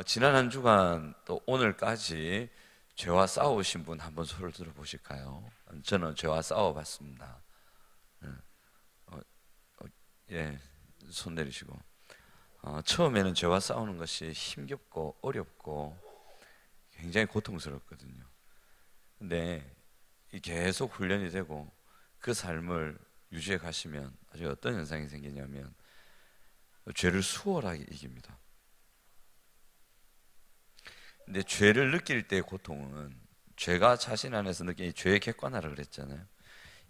지난 한 주간 또 오늘까지 죄와 싸우신 분 한번 손을 들어 보실까요? 저는 죄와 싸워봤습니다. 어, 예, 손 내리시고. 처음에는 죄와 싸우는 것이 힘겹고 어렵고 굉장히 고통스럽거든요. 근데 계속 훈련이 되고 그 삶을 유지해 가시면 아주 어떤 현상이 생기냐면 죄를 수월하게 이깁니다. 근데 죄를 느낄 때의 고통은 죄가 자신 안에서 느끼는 죄의 객관화라 그랬잖아요.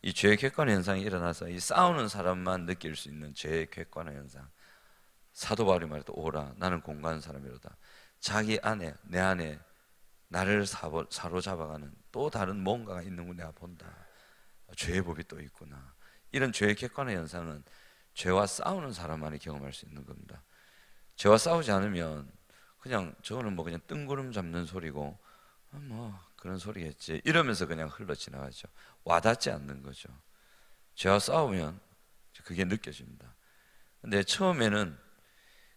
이 죄의 객관화 현상이 일어나서 이 싸우는 사람만 느낄 수 있는 죄의 객관화 현상. 사도 바울이 말했던 오라 나는 공고한 사람이로다. 자기 안에 내 안에 나를 사로잡아가는 또 다른 뭔가가 있는 걸 내가 본다. 죄의 법이 또 있구나. 이런 죄의 객관화 현상은 죄와 싸우는 사람만이 경험할 수 있는 겁니다. 죄와 싸우지 않으면 그냥 저거는 뭐 그냥 뜬구름 잡는 소리고 뭐 그런 소리겠지 이러면서 그냥 흘러 지나가죠. 와닿지 않는 거죠. 죄와 싸우면 그게 느껴집니다. 근데 처음에는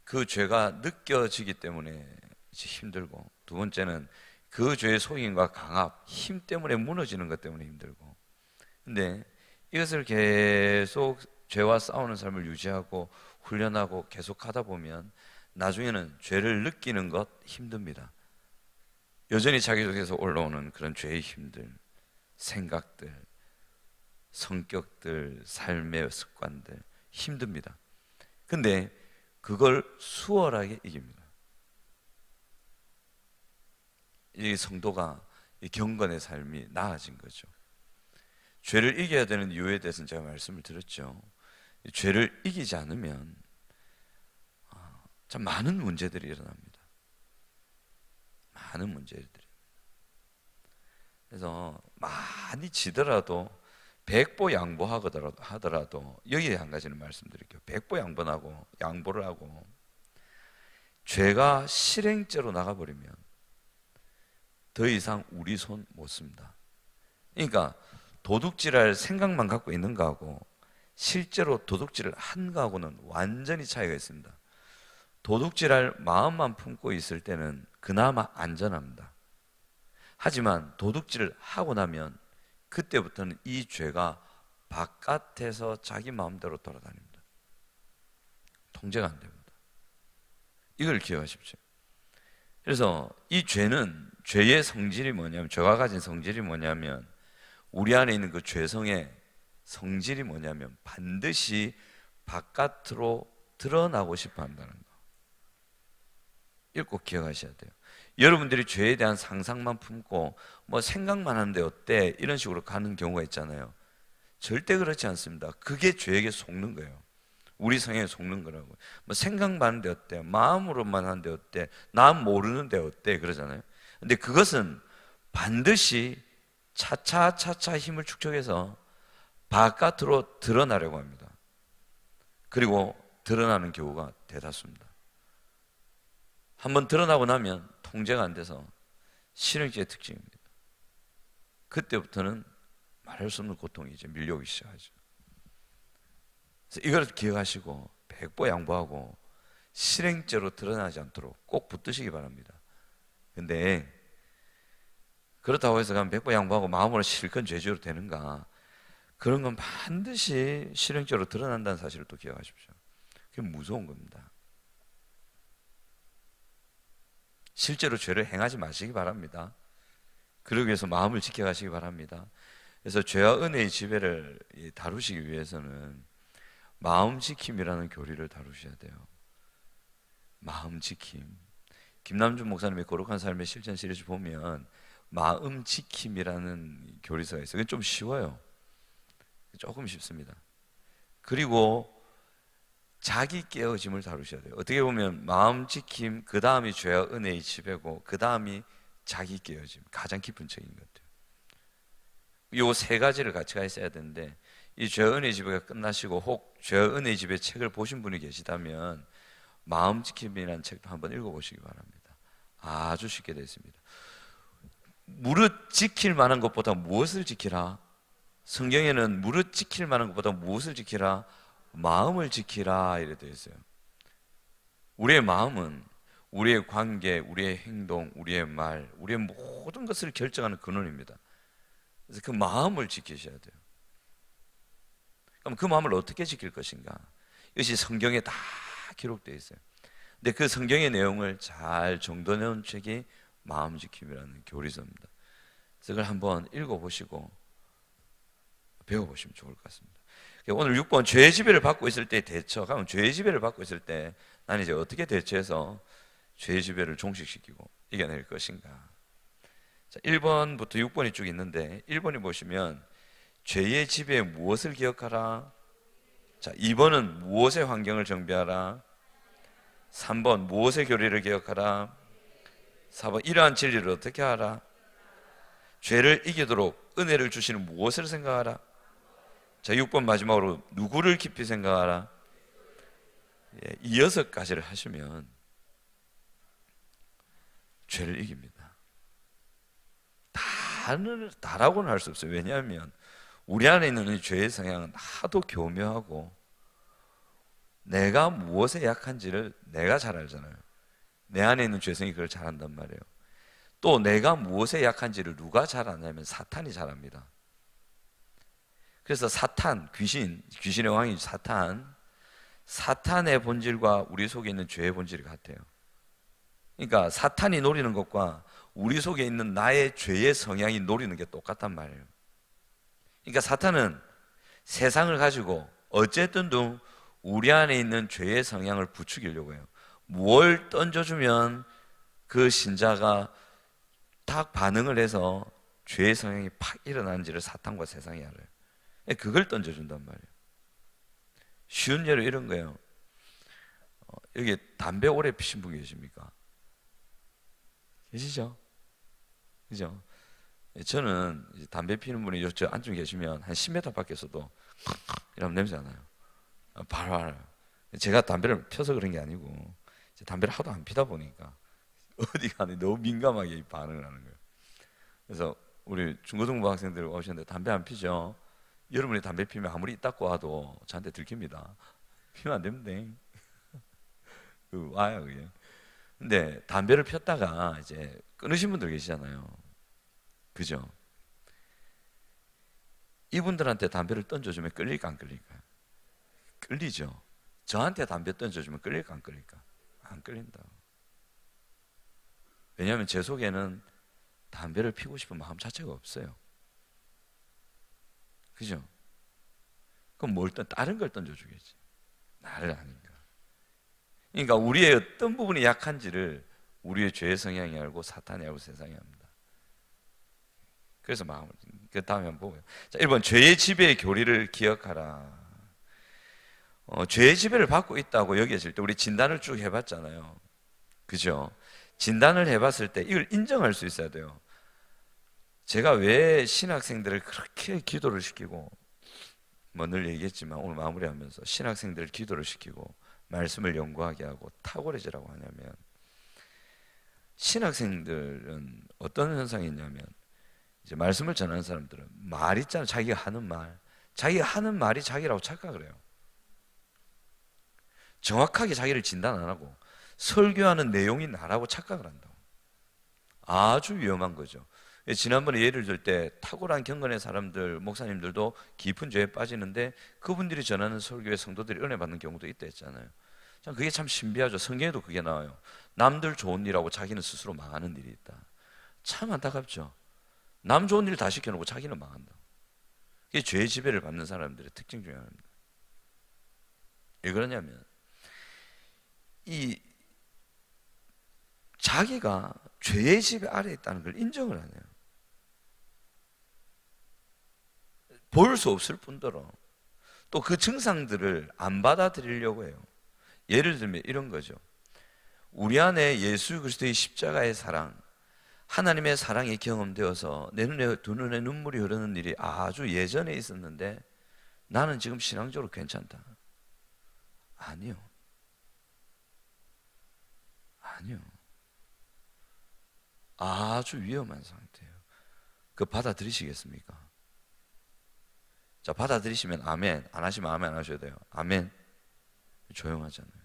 그 죄가 느껴지기 때문에 힘들고, 두 번째는 그 죄의 속임과 강압, 힘 때문에 무너지는 것 때문에 힘들고. 근데 이것을 계속 죄와 싸우는 삶을 유지하고 훈련하고 계속 하다 보면 나중에는 죄를 느끼는 것 힘듭니다. 여전히 자기 속에서 올라오는 그런 죄의 힘들, 생각들, 성격들, 삶의 습관들 힘듭니다. 근데 그걸 수월하게 이깁니다. 이 성도가 이 경건의 삶이 나아진 거죠. 죄를 이겨야 되는 이유에 대해서는 제가 말씀을 드렸죠. 죄를 이기지 않으면 참 많은 문제들이 일어납니다. 많은 문제들이. 그래서 많이 지더라도 백보양보하더라도 여기에 한 가지는 말씀드릴게요. 양보를 하고 죄가 실행죄로 나가버리면 더 이상 우리 손 못 씁니다. 그러니까 도둑질할 생각만 갖고 있는 거하고 실제로 도둑질을 한 거하고는 완전히 차이가 있습니다. 도둑질할 마음만 품고 있을 때는 그나마 안전합니다. 하지만 도둑질을 하고 나면 그때부터는 이 죄가 바깥에서 자기 마음대로 돌아다닙니다. 통제가 안 됩니다. 이걸 기억하십시오. 그래서 이 죄는 죄의 성질이 뭐냐면, 죄가 가진 성질이 뭐냐면, 우리 안에 있는 그 죄성의 성질이 뭐냐면 반드시 바깥으로 드러나고 싶어 한다는 거. 이걸 꼭 기억하셔야 돼요. 여러분들이 죄에 대한 상상만 품고 뭐 생각만 하는데 어때? 이런 식으로 가는 경우가 있잖아요. 절대 그렇지 않습니다. 그게 죄에게 속는 거예요. 우리 성향에 속는 거라고. 뭐 생각만 하는데 어때? 마음으로만 하는데 어때? 난 모르는데 어때? 그러잖아요. 근데 그것은 반드시 차차 힘을 축적해서 바깥으로 드러나려고 합니다. 그리고 드러나는 경우가 대다수입니다. 한번 드러나고 나면 통제가 안 돼서 실행죄의 특징입니다. 그때부터는 말할 수 없는 고통이 이제 밀려오기 시작하죠. 그래서 이걸 기억하시고 백보양보하고 실행죄로 드러나지 않도록 꼭 붙드시기 바랍니다. 근데 그렇다고 해서 그냥 백보양보하고 마음으로 실컷 죄지어도 되는가? 그런 건 반드시 실행죄로 드러난다는 사실을 또 기억하십시오. 그게 무서운 겁니다. 실제로 죄를 행하지 마시기 바랍니다. 그러기 위해서 마음을 지켜가시기 바랍니다. 그래서 죄와 은혜의 지배를 다루시기 위해서는 마음 지킴이라는 교리를 다루셔야 돼요. 마음 지킴. 김남준 목사님의 거룩한 삶의 실천 시리즈 보면 마음 지킴이라는 교리서가 있어요. 좀 쉬워요. 조금 쉽습니다. 그리고 자기 깨어짐을 다루셔야 돼요. 어떻게 보면 마음 지킴, 그 다음이 죄와 은혜의 지배고, 그 다음이 자기 깨어짐, 가장 깊은 책인 것 같아요. 이 세 가지를 같이 있어야 되는데, 이 죄와 은혜의 지배가 끝나시고 혹 죄와 은혜의 지배 책을 보신 분이 계시다면 마음 지킴이라는 책도 한번 읽어보시기 바랍니다. 아주 쉽게 되어 있습니다. 무릇 지킬 만한 것보다 무엇을 지키라? 성경에는 무릇 지킬 만한 것보다 무엇을 지키라? 마음을 지키라 이래 되어 있어요. 우리의 마음은 우리의 관계, 우리의 행동, 우리의 말, 우리의 모든 것을 결정하는 근원입니다. 그래서 그 마음을 지키셔야 돼요. 그럼 그 마음을 어떻게 지킬 것인가? 이것이 성경에 다 기록되어 있어요. 근데 그 성경의 내용을 잘 정돈해 놓은 책이 마음 지킴이라는 교리서입니다. 그래서 그걸 한번 읽어보시고 배워보시면 좋을 것 같습니다. 오늘 6번 죄의 지배를 받고 있을 때 대처. 그럼 죄의 지배를 받고 있을 때 나는 이제 어떻게 대처해서 죄의 지배를 종식시키고 이겨낼 것인가? 자, 1번부터 6번이 쭉 있는데 1번이 보시면 죄의 지배에 무엇을 기억하라? 자, 2번은 무엇의 환경을 정비하라? 3번 무엇의 교리를 기억하라? 4번 이러한 진리를 어떻게 하라? 죄를 이기도록 은혜를 주시는 무엇을 생각하라? 자, 6번 마지막으로 누구를 깊이 생각하라? 예, 이 6가지를 하시면 죄를 이깁니다. 다라고는 할 수 없어요. 왜냐하면 우리 안에 있는 이 죄의 성향은 하도 교묘하고 내가 무엇에 약한지를 내가 잘 알잖아요. 내 안에 있는 죄성이 그걸 잘 안단 말이에요. 또 내가 무엇에 약한지를 누가 잘 아냐면 사탄이 잘 압니다. 그래서 사탄, 귀신의 왕이 사탄의 본질과 우리 속에 있는 죄의 본질이 같아요. 그러니까 사탄이 노리는 것과 우리 속에 있는 나의 죄의 성향이 노리는 게 똑같단 말이에요. 그러니까 사탄은 세상을 가지고 어쨌든 우리 안에 있는 죄의 성향을 부추기려고 해요. 뭘 던져주면 그 신자가 딱 반응을 해서 죄의 성향이 팍 일어나는지를 사탄과 세상이 알아요. 그걸 던져준단 말이에요. 쉬운 예로 이런 거예요. 여기 담배 오래 피신 분 계십니까? 계시죠? 그죠? 저는 담배 피는 분이 저 안쪽에 계시면 한 10m 밖에서도 이러면 냄새 안 나요. 바로 알아요. 제가 담배를 펴서 그런 게 아니고 담배를 하도 안 피다 보니까 어디 가니 너무 민감하게 반응을 하는 거예요. 그래서 우리 중고등부 학생들 오셨는데 담배 안 피죠? 여러분이 담배 피면 아무리 입 닦고 와도 저한테 들킵니다. 피면 안 됩니다. 와요 그게. 근데 담배를 폈다가 이제 끊으신 분들 계시잖아요. 그죠? 이분들한테 담배를 던져주면 끌릴까 안 끌릴까? 끌리죠. 저한테 담배 던져주면 끌릴까 안 끌릴까? 안 끌린다. 왜냐하면 제 속에는 담배를 피우고 싶은 마음 자체가 없어요. 그죠? 그럼 뭘 다른 걸 던져주겠지. 나를 아닌가. 그러니까 우리의 어떤 부분이 약한지를 우리의 죄의 성향이 알고 사탄이 알고 세상이 압니다. 그래서 마음을 그 다음에 한번 보고요. 자, 1번 죄의 지배의 교리를 기억하라. 죄의 지배를 받고 있다고 여겨질 때 우리 진단을 쭉 해봤잖아요. 그죠? 진단을 해봤을 때 이걸 인정할 수 있어야 돼요. 제가 왜 신학생들을 그렇게 기도를 시키고 늘 얘기했지만 오늘 마무리하면서 신학생들을 기도를 시키고 말씀을 연구하게 하고 탁월해지라고 하냐면 신학생들은 어떤 현상이 있냐면 이제 말씀을 전하는 사람들은 말 있잖아요. 자기가 하는 말이 자기라고 착각을 해요. 정확하게 자기를 진단 안 하고 설교하는 내용이 나라고 착각을 한다고. 아주 위험한 거죠. 지난번에 예를 들 때 탁월한 경건의 사람들, 목사님들도 깊은 죄에 빠지는데 그분들이 전하는 설교에 성도들이 은혜 받는 경우도 있다 했잖아요. 그게 참 신비하죠. 성경에도 그게 나와요. 남들 좋은 일하고 자기는 스스로 망하는 일이 있다. 참 안타깝죠. 남 좋은 일 다 시켜놓고 자기는 망한다. 그게 죄의 지배를 받는 사람들의 특징 중에 하나입니다. 왜 그러냐면 이 자기가 죄의 지배 아래에 있다는 걸 인정을 안 해요. 볼 수 없을 뿐더러 또 그 증상들을 안 받아들이려고 해요. 예를 들면 이런 거죠. 우리 안에 예수 그리스도의 십자가의 사랑, 하나님의 사랑이 경험되어서 내 눈에 두 눈에 눈물이 흐르는 일이 아주 예전에 있었는데 나는 지금 신앙적으로 괜찮다. 아니요. 아주 위험한 상태예요. 그거 받아들이시겠습니까? 자, 받아들이시면 아멘, 안 하시면 아멘 안 하셔야 돼요. 아멘. 조용하잖아요.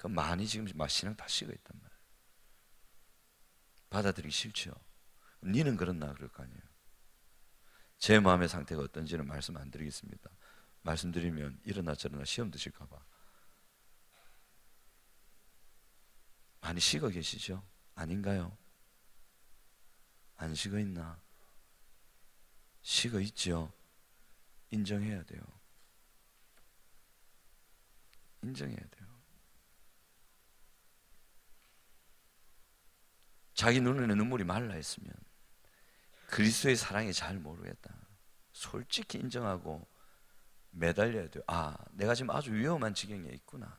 그 많이 지금 막 신앙 다 식어 있단 말이에요. 받아들이기 싫죠. 니는 그렇나 그럴 거 아니에요. 제 마음의 상태가 어떤지는 말씀 안 드리겠습니다. 말씀드리면 이러나 저러나 시험 드실까 봐. 많이 식어 계시죠? 아닌가요? 안 식어 있나? 식어 있죠? 인정해야 돼요. 인정해야 돼요. 자기 눈에는 눈물이 말라 있으면 그리스도의 사랑이 잘 모르겠다. 솔직히 인정하고 매달려야 돼요. 아, 내가 지금 아주 위험한 지경에 있구나.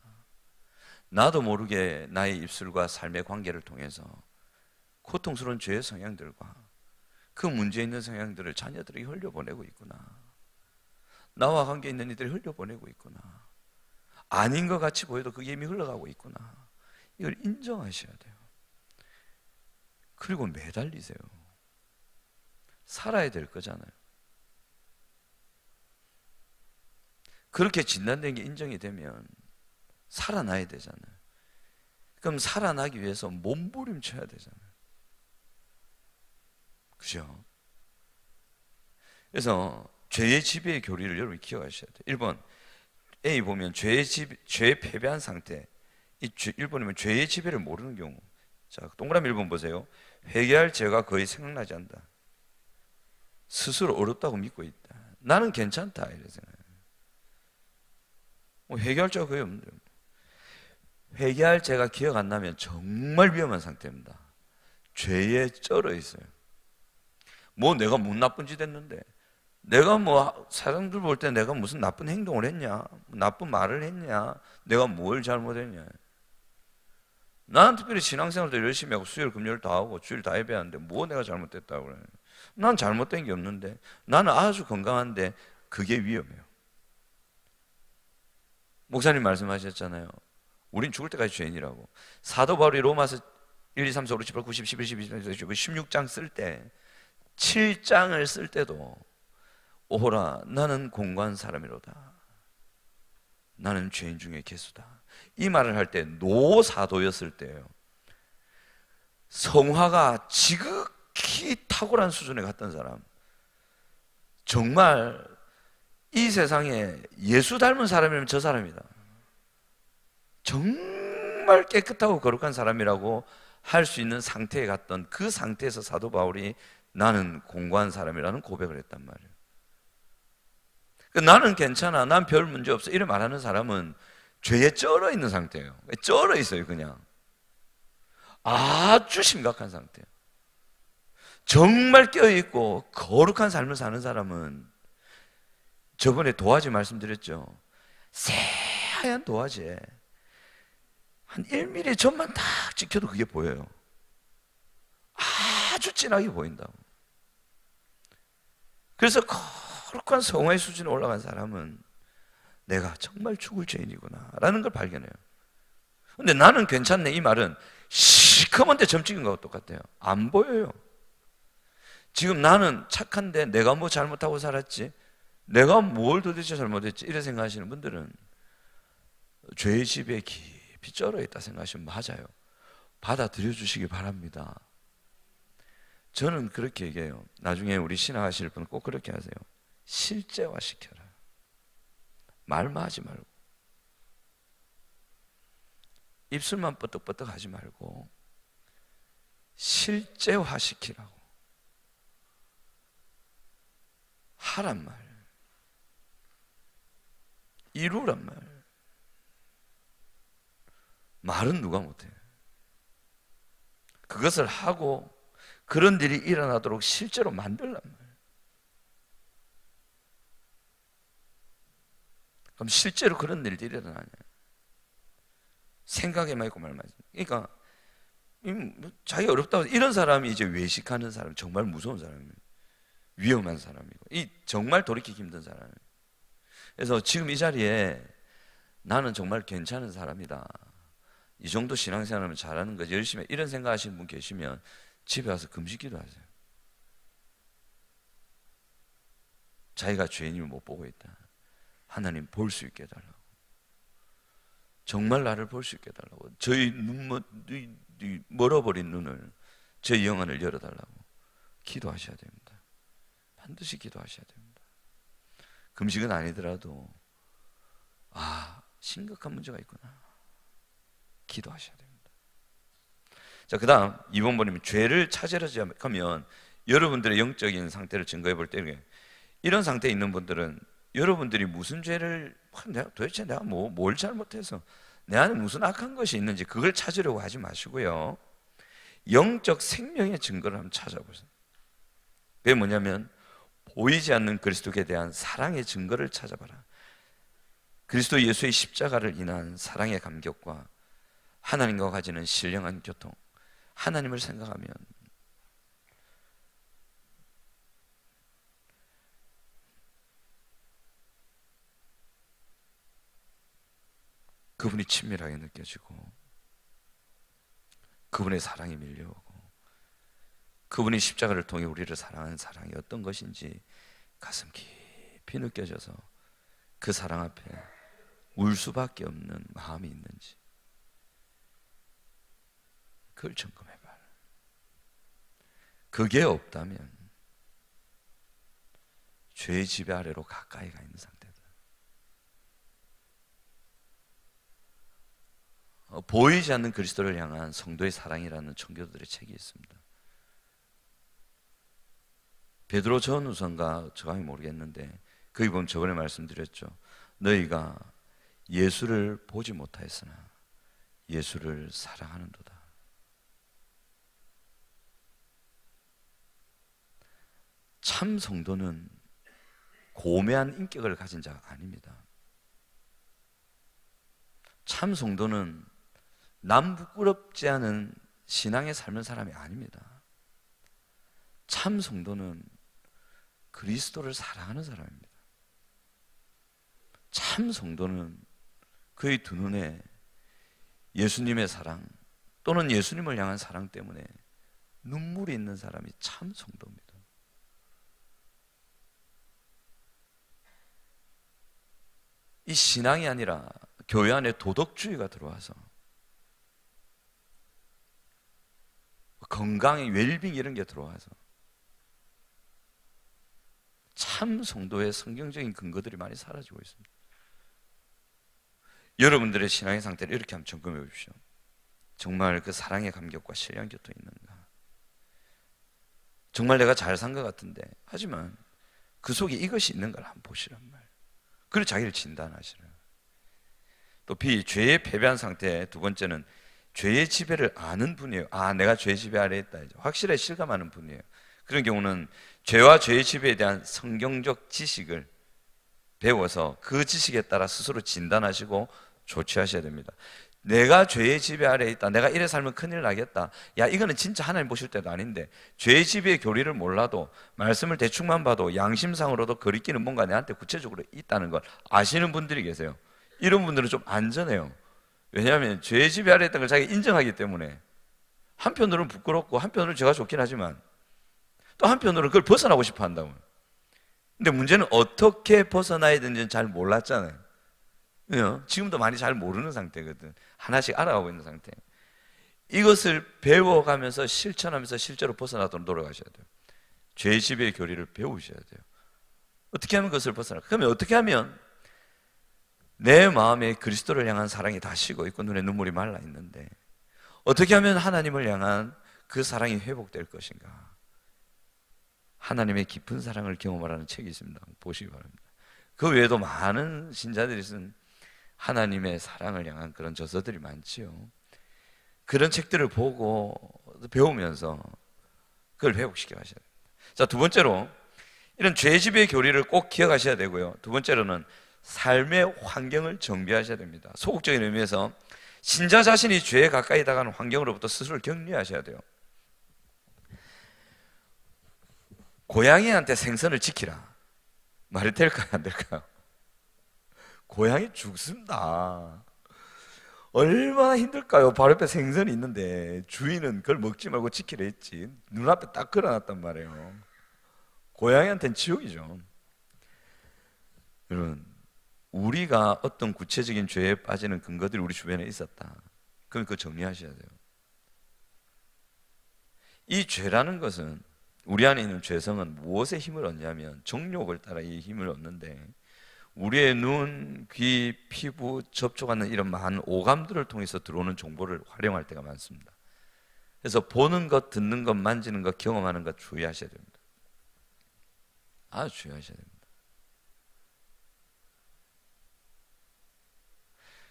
나도 모르게 나의 입술과 삶의 관계를 통해서 고통스러운 죄의 성향들과 그 문제 있는 성향들을 자녀들에게 흘려보내고 있구나. 나와 관계 있는 이들이 흘려보내고 있구나. 아닌 것 같이 보여도 그게 이미 흘러가고 있구나. 이걸 인정하셔야 돼요. 그리고 매달리세요. 살아야 될 거잖아요. 그렇게 진단된 게 인정이 되면 살아나야 되잖아요. 그럼 살아나기 위해서 몸부림쳐야 되잖아요. 그죠? 그래서 죄의 지배의 교리를 여러분이 기억하셔야 돼요. 1번 A 보면 죄에 패배한 상태. 1번이면 죄의 지배를 모르는 경우. 자, 동그라미 1번 보세요. 회개할 죄가 거의 생각나지 않는다. 스스로 어렵다고 믿고 있다. 나는 괜찮다 이래 생각해요. 회개할 죄가 거의 없는데, 회개할 죄가 기억 안 나면 정말 위험한 상태입니다. 죄에 쩔어 있어요. 뭐 내가 뭐 나쁜 짓 했는데, 내가 뭐 사람들 볼 때 내가 무슨 나쁜 행동을 했냐, 나쁜 말을 했냐, 내가 뭘 잘못했냐. 나는 특별히 신앙생활도 열심히 하고 수요일 금요일 다 하고 주일 다 예배하는데 뭐 내가 잘못했다고 그래. 난 잘못된 게 없는데, 나는 아주 건강한데 그게 위험해요. 목사님 말씀하셨잖아요. 우린 죽을 때까지 죄인이라고. 사도 바울이 로마서 1, 2, 3, 4, 5, 6, 7, 8, 9, 10, 11, 12, 13, 16장 쓸 때, 7장을 쓸 때도 오호라 나는 공고한 사람이로다. 나는 죄인 중에 괴수다. 이 말을 할 때 노사도였을 때예요. 성화가 지극히 탁월한 수준에 갔던 사람, 정말 이 세상에 예수 닮은 사람이면 저 사람이다. 정말 깨끗하고 거룩한 사람이라고 할 수 있는 상태에 갔던 그 상태에서 사도 바울이 나는 공고한 사람이라는 고백을 했단 말이에요. 나는 괜찮아, 난 별 문제 없어 이래 말하는 사람은 죄에 쩔어 있는 상태예요. 쩔어 있어요. 그냥 아주 심각한 상태예요. 정말 깨어있고 거룩한 삶을 사는 사람은, 저번에 도화지 말씀드렸죠. 새하얀 도화지에 한 1mm 점만 딱 찍혀도 그게 보여요. 아주 진하게 보인다고. 그래서 거룩한 성화의 수준에 올라간 사람은 내가 정말 죽을 죄인이구나 라는 걸 발견해요. 근데 나는 괜찮네 이 말은 시커먼데 점 찍은 거하고 똑같아요. 안 보여요. 지금 나는 착한데 내가 뭐 잘못하고 살았지, 내가 뭘 도대체 잘못했지 이래 생각하시는 분들은 죄의 지배에 깊이 쩔어 있다 생각하시면 맞아요. 받아들여 주시기 바랍니다. 저는 그렇게 얘기해요. 나중에 우리 신앙하실 분은 꼭 그렇게 하세요. 실제화 시켜라. 말만 하지 말고, 입술만 뻗떡뻗떡 하지 말고 실제화 시키라고. 하란 말, 이루란 말. 말은 누가 못해. 그것을 하고 그런 일이 일어나도록 실제로 만들란 말. 그럼 실제로 그런 일들이 일어나냐? 생각에만 있고 말만 있어. 그러니까 자기 어렵다고, 이런 사람이 이제 외식하는 사람, 정말 무서운 사람이에요. 위험한 사람이고, 이 정말 돌이키기 힘든 사람이에요. 그래서 지금 이 자리에 나는 정말 괜찮은 사람이다, 이 정도 신앙생활하면 잘하는 거지, 열심히 해, 이런 생각하시는 분 계시면 집에 와서 금식기도 하세요. 자기가 죄인임을 못 보고 있다, 하나님 볼 수 있게 해달라고. 정말 나를 볼 수 있게 해달라고. 저희 멀어버린 눈을, 저희 영안을 열어달라고 기도하셔야 됩니다. 반드시 기도하셔야 됩니다. 금식은 아니더라도 심각한 문제가 있구나, 기도하셔야 됩니다. 자, 그 다음 2번 보면 죄를 찾으려고 하면 여러분들의 영적인 상태를 증거해 볼 때, 이런 상태에 있는 분들은 여러분들이 무슨 죄를, 도대체 내가 뭘 잘못해서 내 안에 무슨 악한 것이 있는지 그걸 찾으려고 하지 마시고요, 영적 생명의 증거를 한번 찾아보세요. 그게 뭐냐면 보이지 않는 그리스도에 대한 사랑의 증거를 찾아봐라. 그리스도 예수의 십자가를 인한 사랑의 감격과 하나님과 가지는 신령한 교통, 하나님을 생각하면 그분이 친밀하게 느껴지고, 그분의 사랑이 밀려오고, 그분이 십자가를 통해 우리를 사랑하는 사랑이 어떤 것인지 가슴 깊이 느껴져서 그 사랑 앞에 울 수밖에 없는 마음이 있는지 그걸 점검해봐라. 그게 없다면 죄의 지배 아래로 가까이 가 있는 상태다. 보이지 않는 그리스도를 향한 성도의 사랑이라는 청교도들의 책이 있습니다. 베드로 전후서인가 저강이 모르겠는데 거기 보면 저번에 말씀드렸죠. 너희가 예수를 보지 못하였으나 예수를 사랑하는도다. 참 성도는 고매한 인격을 가진 자가 아닙니다. 참 성도는 남 부끄럽지 않은 신앙의 삶을 사람이 아닙니다. 참 성도는 그리스도를 사랑하는 사람입니다. 참 성도는 그의 두 눈에 예수님의 사랑 또는 예수님을 향한 사랑 때문에 눈물이 있는 사람이 참 성도입니다. 이 신앙이 아니라 교회 안에 도덕주의가 들어와서 건강의 웰빙 이런 게 들어와서 참 성도의 성경적인 근거들이 많이 사라지고 있습니다. 여러분들의 신앙의 상태를 이렇게 한번 점검해 보십시오. 정말 그 사랑의 감격과 신령한 교통이 있는가? 정말 내가 잘 산 것 같은데, 하지만 그 속에 이것이 있는가를 한번 보시란 말이에요. 그리고 자기를 진단하시라. 또 죄에 패배한 상태, 두 번째는 죄의 지배를 아는 분이에요. 내가 죄의 지배 아래에 있다, 확실하게 실감하는 분이에요. 그런 경우는 죄와 죄의 지배에 대한 성경적 지식을 배워서 그 지식에 따라 스스로 진단하시고 조치하셔야 됩니다. 내가 죄의 지배 아래에 있다, 내가 이래 살면 큰일 나겠다, 이거는 진짜 하나님 보실 때도 아닌데, 죄의 지배의 교리를 몰라도 말씀을 대충만 봐도 양심상으로도 거리끼는 뭔가 내한테 구체적으로 있다는 걸 아시는 분들이 계세요. 이런 분들은 좀 안전해요. 왜냐하면 죄의 지배 아래에 있다는 걸 자기가 인정하기 때문에 한편으로는 부끄럽고 한편으로는 제가 좋긴 하지만 또 한편으로는 그걸 벗어나고 싶어 한다고. 근데 문제는 어떻게 벗어나야 되는지는 잘 몰랐잖아요. 지금도 많이 잘 모르는 상태거든. 하나씩 알아가고 있는 상태. 이것을 배워가면서 실천하면서 실제로 벗어나도록 노력하셔야 돼요. 죄의 지배의 교리를 배우셔야 돼요. 어떻게 하면 그것을 벗어날까? 그러면 어떻게 하면 내 마음에 그리스도를 향한 사랑이 다 식어 있고 눈에 눈물이 말라 있는데 어떻게 하면 하나님을 향한 그 사랑이 회복될 것인가? 하나님의 깊은 사랑을 경험하라는 책이 있습니다. 보시기 바랍니다. 그 외에도 많은 신자들이 쓴 하나님의 사랑을 향한 그런 저서들이 많지요. 그런 책들을 보고 배우면서 그걸 회복시켜 가셔야 됩니다. 자, 두 번째로 이런 죄 지배의 교리를 꼭 기억하셔야 되고요. 두 번째로는 삶의 환경을 정비하셔야 됩니다. 소극적인 의미에서 신자 자신이 죄에 가까이 다가가는 환경으로부터 스스로를 격리하셔야 돼요. 고양이한테 생선을 지키라, 말이 될까요, 안 될까요? 고양이 죽습니다. 얼마나 힘들까요? 바로 옆에 생선이 있는데 주인은 그걸 먹지 말고 지키라 했지. 눈앞에 딱 걸어놨단 말이에요. 고양이한테는 지옥이죠. 여러분, 우리가 어떤 구체적인 죄에 빠지는 근거들이 우리 주변에 있었다. 그럼 그거 정리하셔야 돼요. 이 죄라는 것은, 우리 안에 있는 죄성은 무엇에 힘을 얻냐면 정욕을 따라 이 힘을 얻는데, 우리의 눈, 귀, 피부, 접촉하는 이런 많은 오감들을 통해서 들어오는 정보를 활용할 때가 많습니다. 그래서 보는 것, 듣는 것, 만지는 것, 경험하는 것 주의하셔야 됩니다. 아주 주의하셔야 됩니다.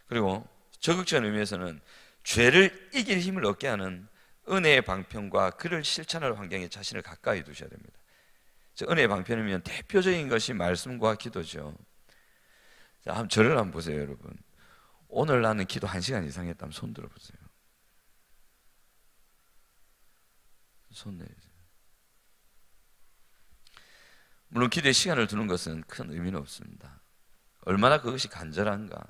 그리고 적극적인 의미에서는 죄를 이길 힘을 얻게 하는 은혜의 방편과 그를 실천할 환경에 자신을 가까이 두셔야 됩니다. 은혜의 방편이면 대표적인 것이 말씀과 기도죠. 자, 한번 저를 한번 보세요, 여러분. 오늘 나는 기도 1시간 이상 했다면 손 들어보세요. 손 내리세요. 물론 기도에 시간을 두는 것은 큰 의미는 없습니다. 얼마나 그것이 간절한가,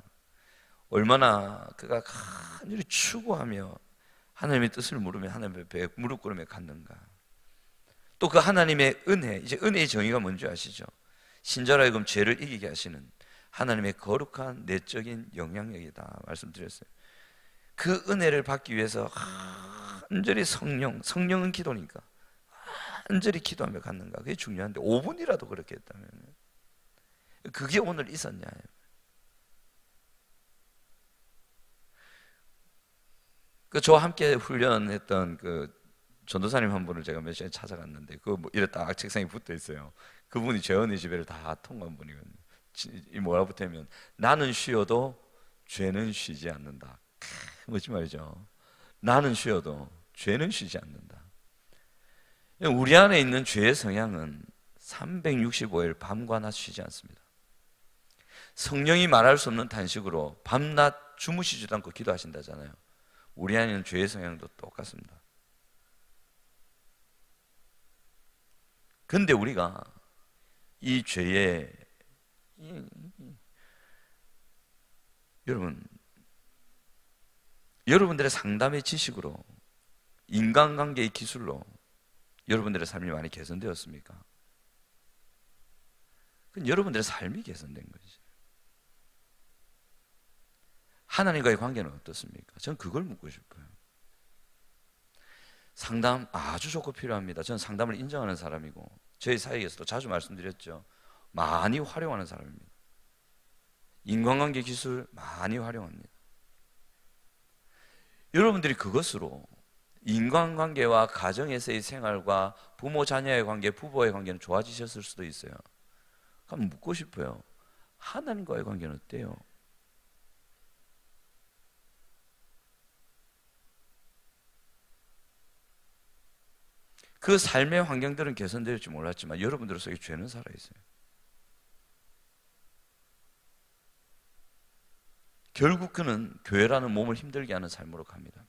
얼마나 그가 간절히 추구하며 하나님의 뜻을 물으며 하나님 앞에 무릎 꿇으며 갔는가. 또 그 하나님의 은혜, 이제 은혜의 정의가 뭔지 아시죠? 신자로 하여금 죄를 이기게 하시는 하나님의 거룩한 내적인 영향력이다 말씀드렸어요. 그 은혜를 받기 위해서 간절히 성령은 기도니까 간절히 기도하며 갔는가. 그게 중요한데 5분이라도 그렇게 했다면 그게 오늘 있었냐. 저와 함께 훈련했던 그 전도사님 한 분을 제가 몇 시간에 찾아갔는데, 그 뭐 이래 딱 책상에 붙어 있어요. 그분이 재언의 지배를 다 통과한 분이거든요. 이 뭐라 붙으면 나는 쉬어도 죄는 쉬지 않는다. 멋진 말이죠. 나는 쉬어도 죄는 쉬지 않는다. 우리 안에 있는 죄의 성향은 365일 밤과 낮 쉬지 않습니다. 성령이 말할 수 없는 단식으로 밤낮 주무시지도 않고 기도하신다잖아요. 우리 안에 있는 죄의 성향도 똑같습니다. 근데 우리가 이 죄에 여러분들의 상담의 지식으로, 인간관계의 기술로 여러분들의 삶이 많이 개선되었습니까? 그건 여러분들의 삶이 개선된 거지. 하나님과의 관계는 어떻습니까? 저는 그걸 묻고 싶어요. 상담 아주 좋고 필요합니다. 저는 상담을 인정하는 사람이고, 저희 사역에서도 자주 말씀드렸죠. 많이 활용하는 사람입니다. 인간관계 기술 많이 활용합니다. 여러분들이 그것으로 인간관계와 가정에서의 생활과 부모 자녀의 관계, 부부와의 관계는 좋아지셨을 수도 있어요. 그럼 묻고 싶어요. 하나님과의 관계는 어때요? 그 삶의 환경들은 개선될지 몰랐지만 여러분들 속에 죄는 살아있어요. 결국 그는 교회라는 몸을 힘들게 하는 삶으로 갑니다.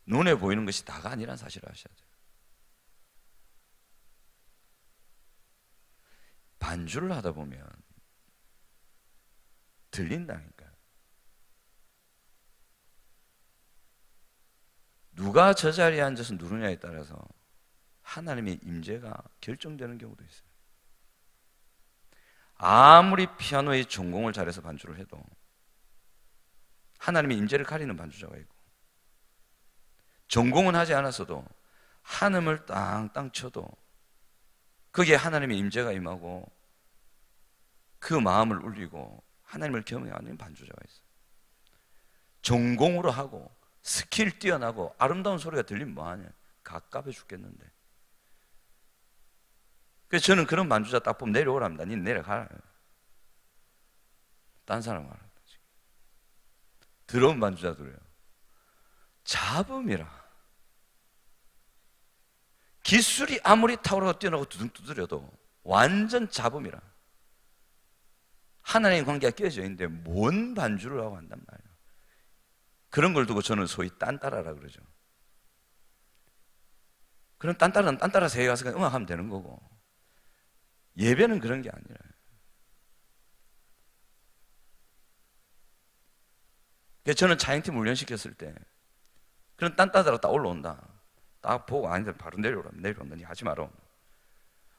눈에 보이는 것이 다가 아니라는 사실을 아셔야 돼요. 반주를 하다 보면 들린다니까요. 누가 저 자리에 앉아서 누르냐에 따라서 하나님의 임재가 결정되는 경우도 있어요. 아무리 피아노의 전공을 잘해서 반주를 해도 하나님의 임재를 가리는 반주자가 있고, 전공은 하지 않았어도 한음을 땅땅 쳐도 거기에 하나님의 임재가 임하고 그 마음을 울리고 하나님을 경외하는 반주자가 있어요. 전공으로 하고 스킬 뛰어나고 아름다운 소리가 들리면 뭐하냐, 갑갑해 죽겠는데. 그래서 저는 그런 반주자 딱 보면 내려오랍니다. 니 내려가라. 딴 사람 말합니다. 더러운 반주자들이에요. 잡음이라. 기술이 아무리 탁월하고 뛰어나고 두둥 두드려도 완전 잡음이라. 하나님의 관계가 깨져 있는데 뭔 반주를 하고 한단 말이에요. 그런 걸 두고 저는 소위 딴따라라 그러죠. 그런 딴따라는 딴따라 세계 가서 그냥 음악하면 되는 거고, 예배는 그런 게 아니라. 저는 차영팀 훈련시켰을 때 그런 딴따라가 딱 올라온다. 딱 보고 아닌데 바로 내려오라. 내려온다. 니 하지 마라.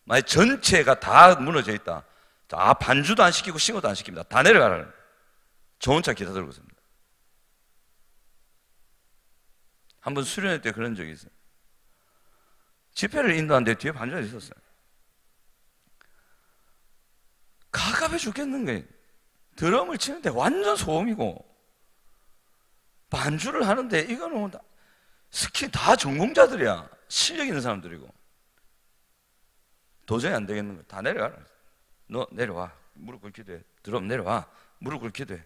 만약 전체가 다 무너져 있다. 반주도 안 시키고 신고도 안 시킵니다. 다 내려가라. 저 혼자 기타 들고 있습니다. 한번 수련회 때 그런 적이 있어요. 집회를 인도하는데 뒤에 반주가 있었어요. 가깝해 죽겠는 거예요. 드럼을 치는데 완전 소음이고, 반주를 하는데 이거는 스키 다 전공자들이야. 실력 있는 사람들이고. 도저히 안 되겠는 거야. 다 내려가라. 너 내려와. 무릎 꿇기도 해. 드럼 내려와. 무릎 꿇기도 해.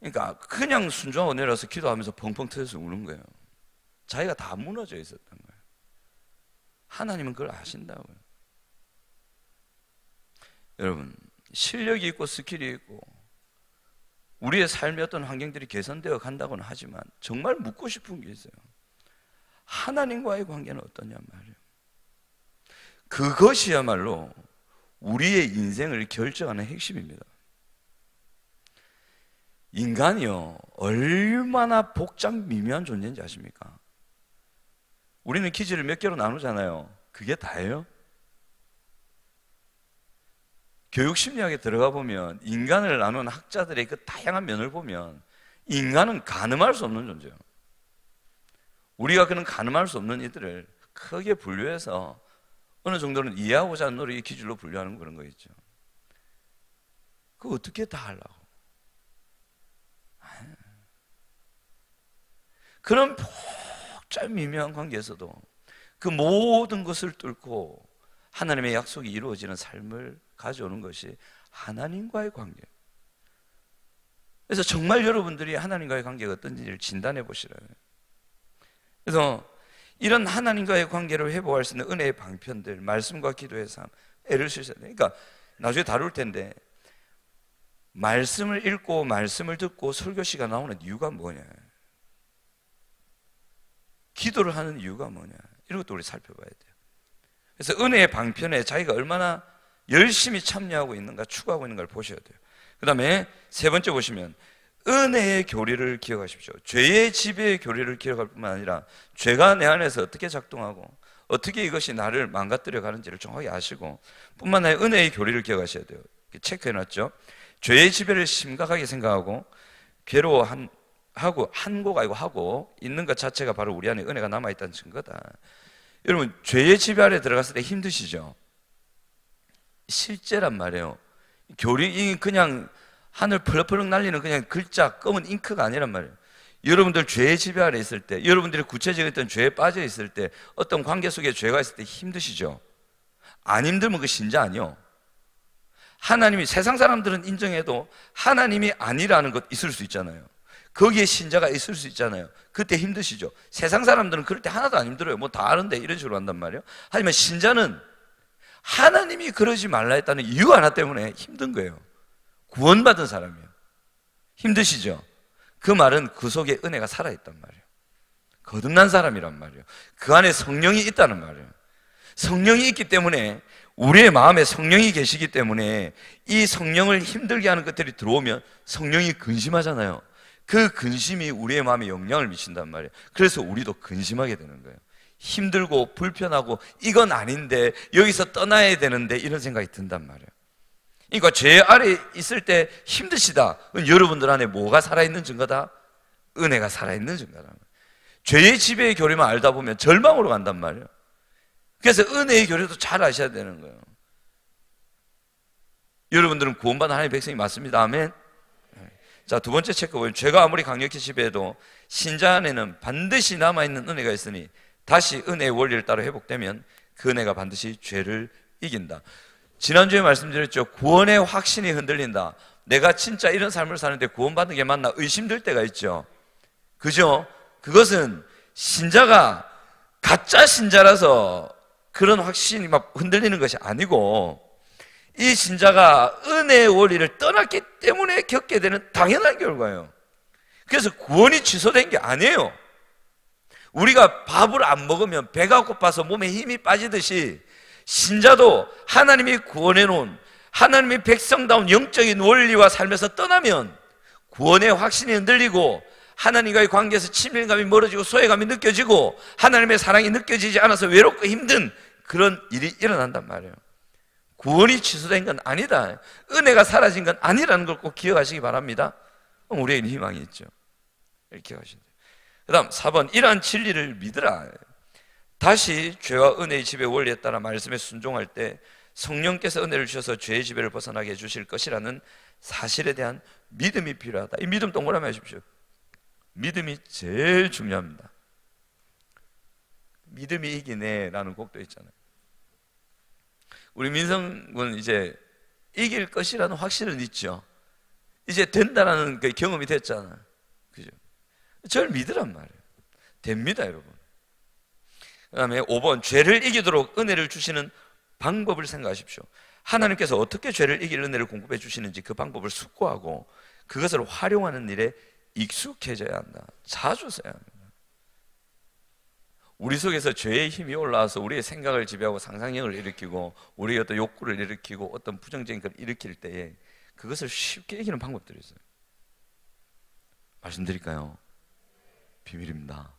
그러니까 그냥 순종하고 내려와서 기도하면서 펑펑 터져서 우는 거예요. 자기가 다 무너져 있었던 거예요. 하나님은 그걸 아신다고요. 여러분, 실력이 있고 스킬이 있고 우리의 삶의 어떤 환경들이 개선되어 간다고는 하지만 정말 묻고 싶은 게 있어요. 하나님과의 관계는 어떠냐 말이에요. 그것이야말로 우리의 인생을 결정하는 핵심입니다. 인간이요, 얼마나 복잡 미묘한 존재인지 아십니까? 우리는 퀴즈를 몇 개로 나누잖아요. 그게 다예요? 교육심리학에 들어가 보면 인간을 나눈 학자들의 그 다양한 면을 보면 인간은 가늠할 수 없는 존재예요. 우리가 그런 가늠할 수 없는 이들을 크게 분류해서 어느 정도는 이해하고자 하는 노력의 기준으로 분류하는 그런 거 있죠. 그거 어떻게 다 하려고? 그런 복잡 미묘한 관계에서도 그 모든 것을 뚫고 하나님의 약속이 이루어지는 삶을 가져오는 것이 하나님과의 관계. 그래서 정말 여러분들이 하나님과의 관계가 어떤지를 진단해 보시라고요. 그래서 이런 하나님과의 관계를 회복할 수 있는 은혜의 방편들, 말씀과 기도의 삶, 애를 쓰셔야 돼요. 그러니까 나중에 다룰 텐데 말씀을 읽고 말씀을 듣고 설교 시간 나오는 이유가 뭐냐, 기도를 하는 이유가 뭐냐, 이런 것도 우리 살펴봐야 돼요. 그래서 은혜의 방편에 자기가 얼마나 열심히 참여하고 있는가, 추구하고 있는가를 보셔야 돼요. 그 다음에 세 번째 보시면 은혜의 교리를 기억하십시오. 죄의 지배의 교리를 기억할 뿐만 아니라 죄가 내 안에서 어떻게 작동하고 어떻게 이것이 나를 망가뜨려 가는지를 정확히 아시고, 뿐만 아니라 은혜의 교리를 기억하셔야 돼요. 체크해놨죠. 죄의 지배를 심각하게 생각하고 괴로워하고 한고가 아니고 하고 있는 것 자체가 바로 우리 안에 은혜가 남아있다는 증거다. 여러분, 죄의 지배 아래 들어갔을 때 힘드시죠? 실제란 말이에요. 교리, 그냥 하늘 펄럭펄럭 날리는 그냥 글자, 검은 잉크가 아니란 말이에요. 여러분들 죄의 지배 아래 있을 때, 여러분들이 구체적인 어떤 죄에 빠져 있을 때, 어떤 관계 속에 죄가 있을 때 힘드시죠? 안 힘들면 그 신자 아니요. 하나님이, 세상 사람들은 인정해도 하나님이 아니라는 것 있을 수 있잖아요. 거기에 신자가 있을 수 있잖아요. 그때 힘드시죠? 세상 사람들은 그럴 때 하나도 안 힘들어요. 뭐 다 아는데 이런 식으로 한단 말이에요. 하지만 신자는 하나님이 그러지 말라 했다는 이유 하나 때문에 힘든 거예요. 구원받은 사람이에요. 힘드시죠? 그 말은 그 속에 은혜가 살아있단 말이에요. 거듭난 사람이란 말이에요. 그 안에 성령이 있다는 말이에요. 성령이 있기 때문에, 우리의 마음에 성령이 계시기 때문에 이 성령을 힘들게 하는 것들이 들어오면 성령이 근심하잖아요. 그 근심이 우리의 마음에 영향을 미친단 말이에요. 그래서 우리도 근심하게 되는 거예요. 힘들고 불편하고 이건 아닌데, 여기서 떠나야 되는데, 이런 생각이 든단 말이에요. 그러니까 죄 아래 있을 때 힘드시다. 그건 여러분들 안에 뭐가 살아있는 증거다? 은혜가 살아있는 증거다. 죄의 지배의 교리만 알다 보면 절망으로 간단 말이에요. 그래서 은혜의 교리도 잘 아셔야 되는 거예요. 여러분들은 구원받은 하나님의 백성이 맞습니다. 아멘. 자, 두 번째 체크 보면, 죄가 아무리 강력히 지배해도 신자 안에는 반드시 남아있는 은혜가 있으니 다시 은혜의 원리를 따라 회복되면 그 은혜가 반드시 죄를 이긴다. 지난주에 말씀드렸죠. 구원의 확신이 흔들린다. 내가 진짜 이런 삶을 사는데 구원받는 게 맞나 의심될 때가 있죠. 그죠? 그것은 신자가 가짜 신자라서 그런 확신이 막 흔들리는 것이 아니고, 이 신자가 은혜의 원리를 떠났기 때문에 겪게 되는 당연한 결과예요. 그래서 구원이 취소된 게 아니에요. 우리가 밥을 안 먹으면 배가 고파서 몸에 힘이 빠지듯이, 신자도 하나님이 구원해 놓은 하나님의 백성다운 영적인 원리와 삶에서 떠나면 구원의 확신이 흔들리고 하나님과의 관계에서 친밀감이 멀어지고 소외감이 느껴지고 하나님의 사랑이 느껴지지 않아서 외롭고 힘든 그런 일이 일어난단 말이에요. 구원이 취소된 건 아니다. 은혜가 사라진 건 아니라는 걸 꼭 기억하시기 바랍니다. 그럼 우리에게는 희망이 있죠. 이렇게 기억하시면 돼요. 그 다음 4번, 이러한 진리를 믿으라. 다시 죄와 은혜의 지배 원리에 따라 말씀에 순종할 때 성령께서 은혜를 주셔서 죄의 지배를 벗어나게 해주실 것이라는 사실에 대한 믿음이 필요하다. 이 믿음 동그라미 하십시오. 믿음이 제일 중요합니다. 믿음이 이기네 라는 곡도 있잖아요. 우리 민성군 이제 이길 것이라는 확신은 있죠. 이제 된다라는 그 경험이 됐잖아요. 그죠? 저를 믿으란 말이에요. 됩니다, 여러분. 그 다음에 5번, 죄를 이기도록 은혜를 주시는 방법을 생각하십시오. 하나님께서 어떻게 죄를 이길 은혜를 공급해 주시는지 그 방법을 숙고하고 그것을 활용하는 일에 익숙해져야 한다. 자주 써야 합니다. 우리 속에서 죄의 힘이 올라와서 우리의 생각을 지배하고 상상력을 일으키고 우리의 어떤 욕구를 일으키고 어떤 부정적인 걸 일으킬 때에 그것을 쉽게 이기는 방법들이 있어요. 말씀드릴까요? 비밀입니다.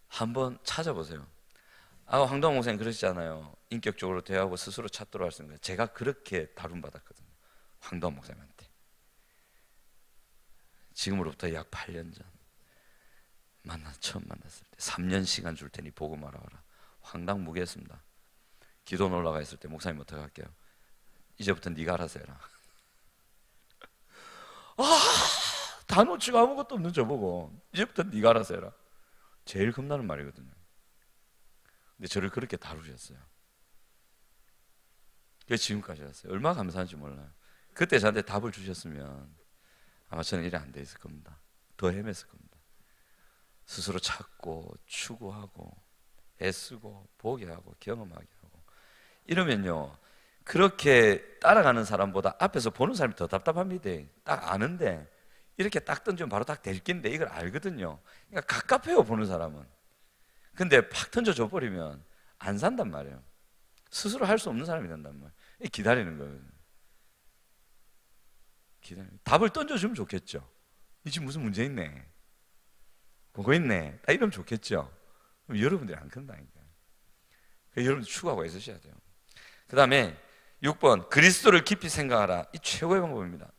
한번 찾아보세요. 황동원 목사님 그러시잖아요. 인격적으로 대하고 스스로 찾도록 할 수 있는 거예요. 제가 그렇게 다룸받았거든요. 황동원 목사님한테. 지금으로부터 약 8년 전 처음 만났을 때 3년 시간 줄 테니 보고 말아와라. 황당무계했습니다. 기도는 올라가 있을 때 목사님 어떻게 할게요? 이제부터 네가 알아서 해라. 다 놓치고 아무것도 없는 저보고 이제부터 네가 알아서 해라. 제일 겁나는 말이거든요. 근데 저를 그렇게 다루셨어요. 그래서 지금까지 왔어요. 얼마나 감사한지 몰라요. 그때 저한테 답을 주셨으면 아마 저는 이래 안 돼 있을 겁니다. 더 헤맸을 겁니다. 스스로 찾고 추구하고 애쓰고 보게 하고 경험하게 하고 이러면요, 그렇게 따라가는 사람보다 앞에서 보는 사람이 더 답답합니다. 딱 아는데 이렇게 딱 던지면 바로 딱 될 낀데 이걸 알거든요. 그러니까 갑갑해요, 보는 사람은. 근데 팍 던져줘 버리면 안 산단 말이에요. 스스로 할 수 없는 사람이 된단 말이에요. 기다리는 거예요. 답을 던져주면 좋겠죠. 이 집 무슨 문제 있네, 보고 있네, 딱 이러면 좋겠죠. 그럼 여러분들이 안 큰다니까요. 여러분들 추구하고 있으셔야 돼요. 그 다음에 6번, 그리스도를 깊이 생각하라. 이 최고의 방법입니다.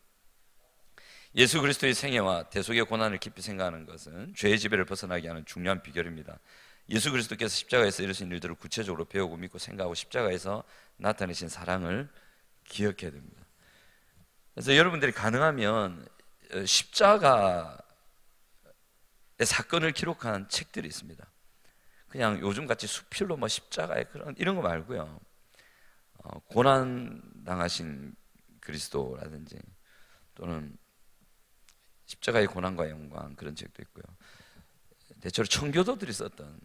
예수 그리스도의 생애와 대속의 고난을 깊이 생각하는 것은 죄의 지배를 벗어나게 하는 중요한 비결입니다. 예수 그리스도께서 십자가에서 이루신 일들을 구체적으로 배우고 믿고 생각하고 십자가에서 나타내신 사랑을 기억해야 됩니다. 그래서 여러분들이 가능하면 십자가의 사건을 기록한 책들이 있습니다. 그냥 요즘같이 수필로 뭐 십자가의 그런 이런 거 말고요, 고난 당하신 그리스도라든지 또는 십자가의 고난과 영광, 그런 책도 있고요. 대체로 청교도들이 썼던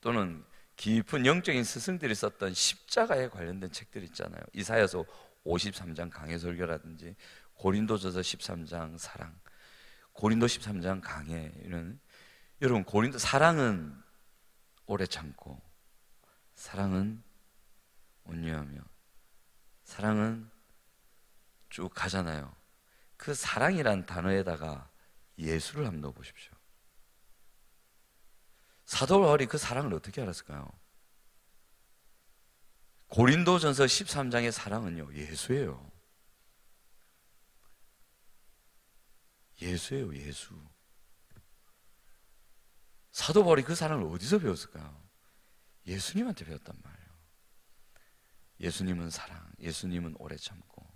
또는 깊은 영적인 스승들이 썼던 십자가에 관련된 책들이 있잖아요. 이사야서 53장 강해설교라든지 고린도전서 13장 사랑, 고린도 13장 강해, 이런. 여러분, 고린도 사랑은 오래 참고, 사랑은 온유하며, 사랑은 쭉 가잖아요. 그 사랑이란 단어에다가 예수를 한번 넣어보십시오. 사도 바울이 그 사랑을 어떻게 알았을까요? 고린도전서 13장의 사랑은요, 예수예요. 예수예요, 예수. 사도 바울이 그 사랑을 어디서 배웠을까요? 예수님한테 배웠단 말이에요. 예수님은 사랑, 예수님은 오래 참고,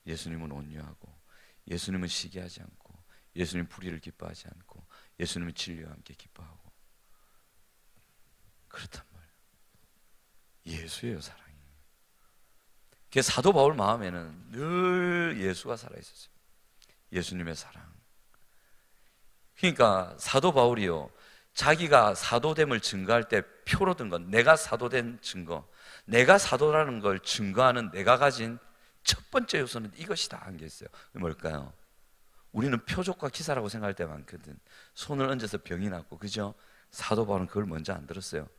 예수님은 온유하고, 예수님은 시기하지 않고, 예수님은 불의를 기뻐하지 않고, 예수님은 진리와 함께 기뻐하고. 그렇단 말이에요. 예수예요, 사랑이. 그래서 사도 바울 마음에는 늘 예수가 살아있었어요. 예수님의 사랑. 그러니까 사도 바울이요, 자기가 사도됨을 증거할 때 표로 든 건, 내가 사도된 증거, 내가 사도라는 걸 증거하는 내가 가진 첫 번째 요소는 이것이다 한 게 있어요. 뭘까요? 우리는 표적과 기사라고 생각할 때 많거든. 손을 얹어서 병이 낫고, 그죠? 사도 바울은 그걸 먼저 안 들었어요.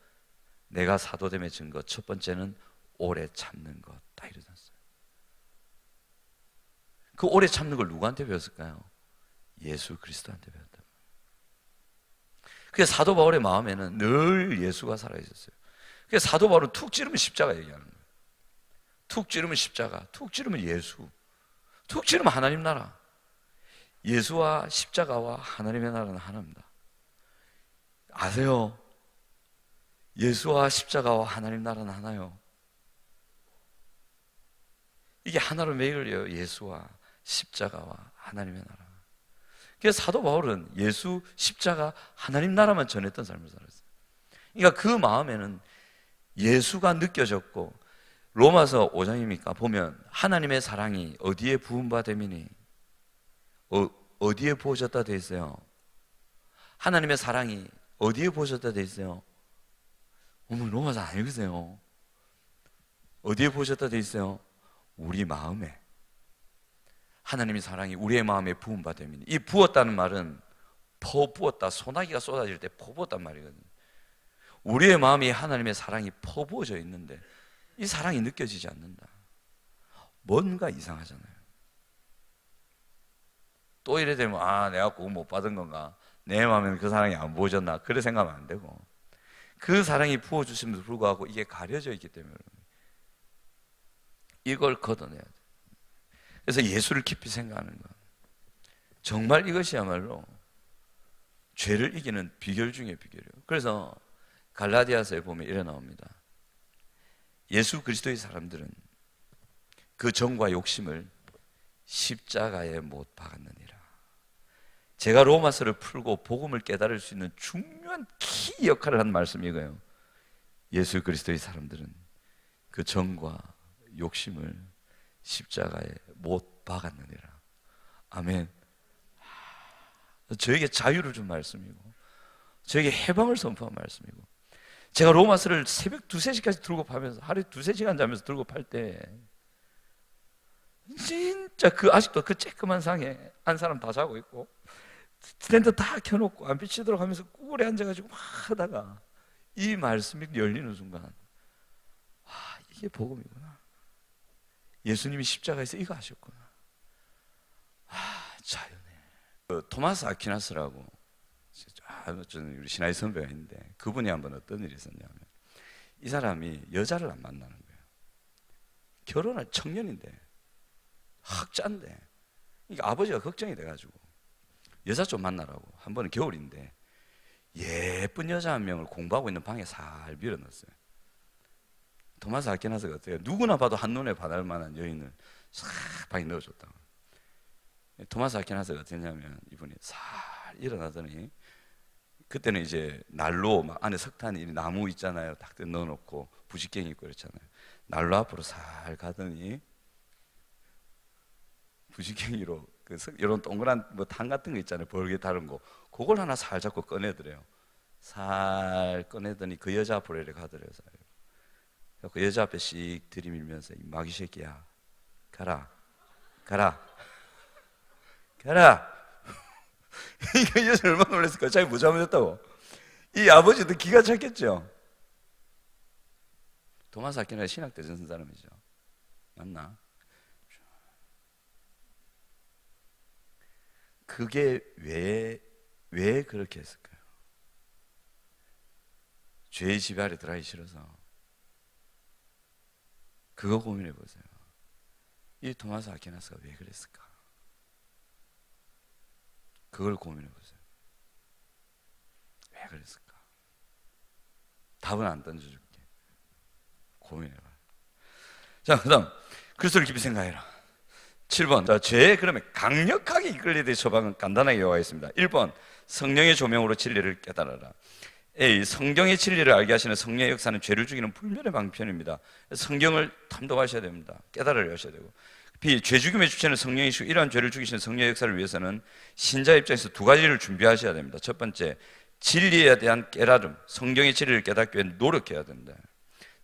내가 사도됨의 증거 첫 번째는 오래 참는 것, 다 이러셨어요. 그 오래 참는 걸 누구한테 배웠을까요? 예수 그리스도한테 배웠다. 그래서 사도 바울의 마음에는 늘 예수가 살아있었어요. 그래서 사도 바울은 툭 찌르면 십자가 얘기하는 거예요. 툭 찌르면 십자가, 툭 찌르면 예수, 툭 찌르면 하나님 나라. 예수와 십자가와 하나님의 나라는 하나입니다. 아세요? 예수와 십자가와 하나님 나라는 하나요. 이게 하나로 매일요. 예수와 십자가와 하나님의 나라. 그래서 사도 바울은 예수, 십자가, 하나님 나라만 전했던 삶을 살았어요. 그러니까 그 마음에는 예수가 느껴졌고, 로마서 5장입니까? 보면 하나님의 사랑이 어디에 부음받음이니? 어디에 부어졌다 돼 있어요? 하나님의 사랑이 어디에 부어졌다 돼 있어요? 어머, 로마서 안 읽으세요? 어디에 부어졌다 돼 있어요? 우리 마음에. 하나님의 사랑이 우리의 마음에 부음받음이니. 이 부었다는 말은 퍼부었다, 소나기가 쏟아질 때 퍼부었단 말이거든요. 우리의 마음에 하나님의 사랑이 퍼부어져 있는데 이 사랑이 느껴지지 않는다. 뭔가 이상하잖아요. 또 이래 되면 내가 그거 못 받은 건가? 내 마음에는 그 사랑이 안 부어졌나? 그래 생각하면 안 되고, 그 사랑이 부어주심에도 불구하고 이게 가려져 있기 때문에 이걸 걷어내야 돼. 그래서 예수를 깊이 생각하는 것, 정말 이것이야말로 죄를 이기는 비결 중에 비결이에요. 그래서 갈라디아서에 보면 이래 나옵니다. 예수 그리스도의 사람들은 그 정과 욕심을 십자가에 못 박았느니라. 제가 로마서를 풀고 복음을 깨달을 수 있는 중요한 키 역할을 한 말씀이 이거예요. 예수 그리스도의 사람들은 그 정과 욕심을 십자가에 못 박았느니라. 아멘. 저에게 자유를 준 말씀이고, 저에게 해방을 선포한 말씀이고, 제가 로마서를 새벽 2, 3시까지 들고 파면서 하루에 2, 3시간 자면서 들고 팔 때 진짜 아직도 그 쬐끄만 상에 한 사람 다 자고 있고 스탠드 다 켜놓고 안 비치도록 하면서 꿀에 앉아가지고 막 하다가 이 말씀이 열리는 순간, 이게 복음이구나. 예수님이 십자가에서 이거 하셨구나. 자유네. 토마스 아퀴나스라고 우리 신하의 선배가 있는데, 그분이 한번 어떤 일이 있었냐면, 이 사람이 여자를 안 만나는 거예요. 결혼할 청년인데, 학자인데, 그러니까 아버지가 걱정이 돼가지고 여자 좀 만나라고 한 번은 겨울인데 예쁜 여자 한 명을 공부하고 있는 방에 살 밀어넣었어요. 토마스 아퀴나스가 어때요? 누구나 봐도 한눈에 반할 만한 여인을 싹 방에 넣어줬다. 토마스 아퀴나스가 어땠냐면, 이분이 살 일어나더니, 그때는 이제 난로 막 안에 석탄이 나무 있잖아요. 딱 넣어놓고 부직갱이 있고 그렇잖아요. 난로 앞으로 살 가더니 부직갱이로 이런 동그란 탄 같은 거 있잖아요. 벌게 다른 거, 그걸 하나 살 잡고 꺼내더래요. 살 꺼내더니 그 여자 앞으로 이렇게 가더래요. 그 여자 앞에 씩 들이밀면서, 이 마귀 새끼야, 가라, 가라, 가라. 이 여자 얼마나 놀랐을까? 자기 뭐 잘못했다고. 이 아버지도 기가 찼겠죠. 토마스 아퀴나스 신학 대전 쓴 사람이죠. 맞나? 그게 왜 그렇게 했을까요? 죄의 지배 아래 들어가기 싫어서. 그거 고민해 보세요. 이 토마스 아퀴나스가 왜 그랬을까? 그걸 고민해 보세요. 왜 그랬을까? 답은 안 던져줄게. 고민해봐. 자, 그 다음 그리스도를 깊이 생각해라. 7번, 자, 죄에 그러면 강력하게 이끌리게 될 처방은 간단하게 요구가 있습니다. 1번, 성령의 조명으로 진리를 깨달아라. A, 성경의 진리를 알게 하시는 성령의 역사는 죄를 죽이는 불멸의 방편입니다. 성경을 탐독하셔야 됩니다. 깨달아야 하셔야 되고. B, 죄 죽임의 주체는 성령이시고, 이러한 죄를 죽이시는 성령의 역사를 위해서는 신자 입장에서 두 가지를 준비하셔야 됩니다. 첫 번째, 진리에 대한 깨달음, 성경의 진리를 깨닫기 위해 노력해야 된다.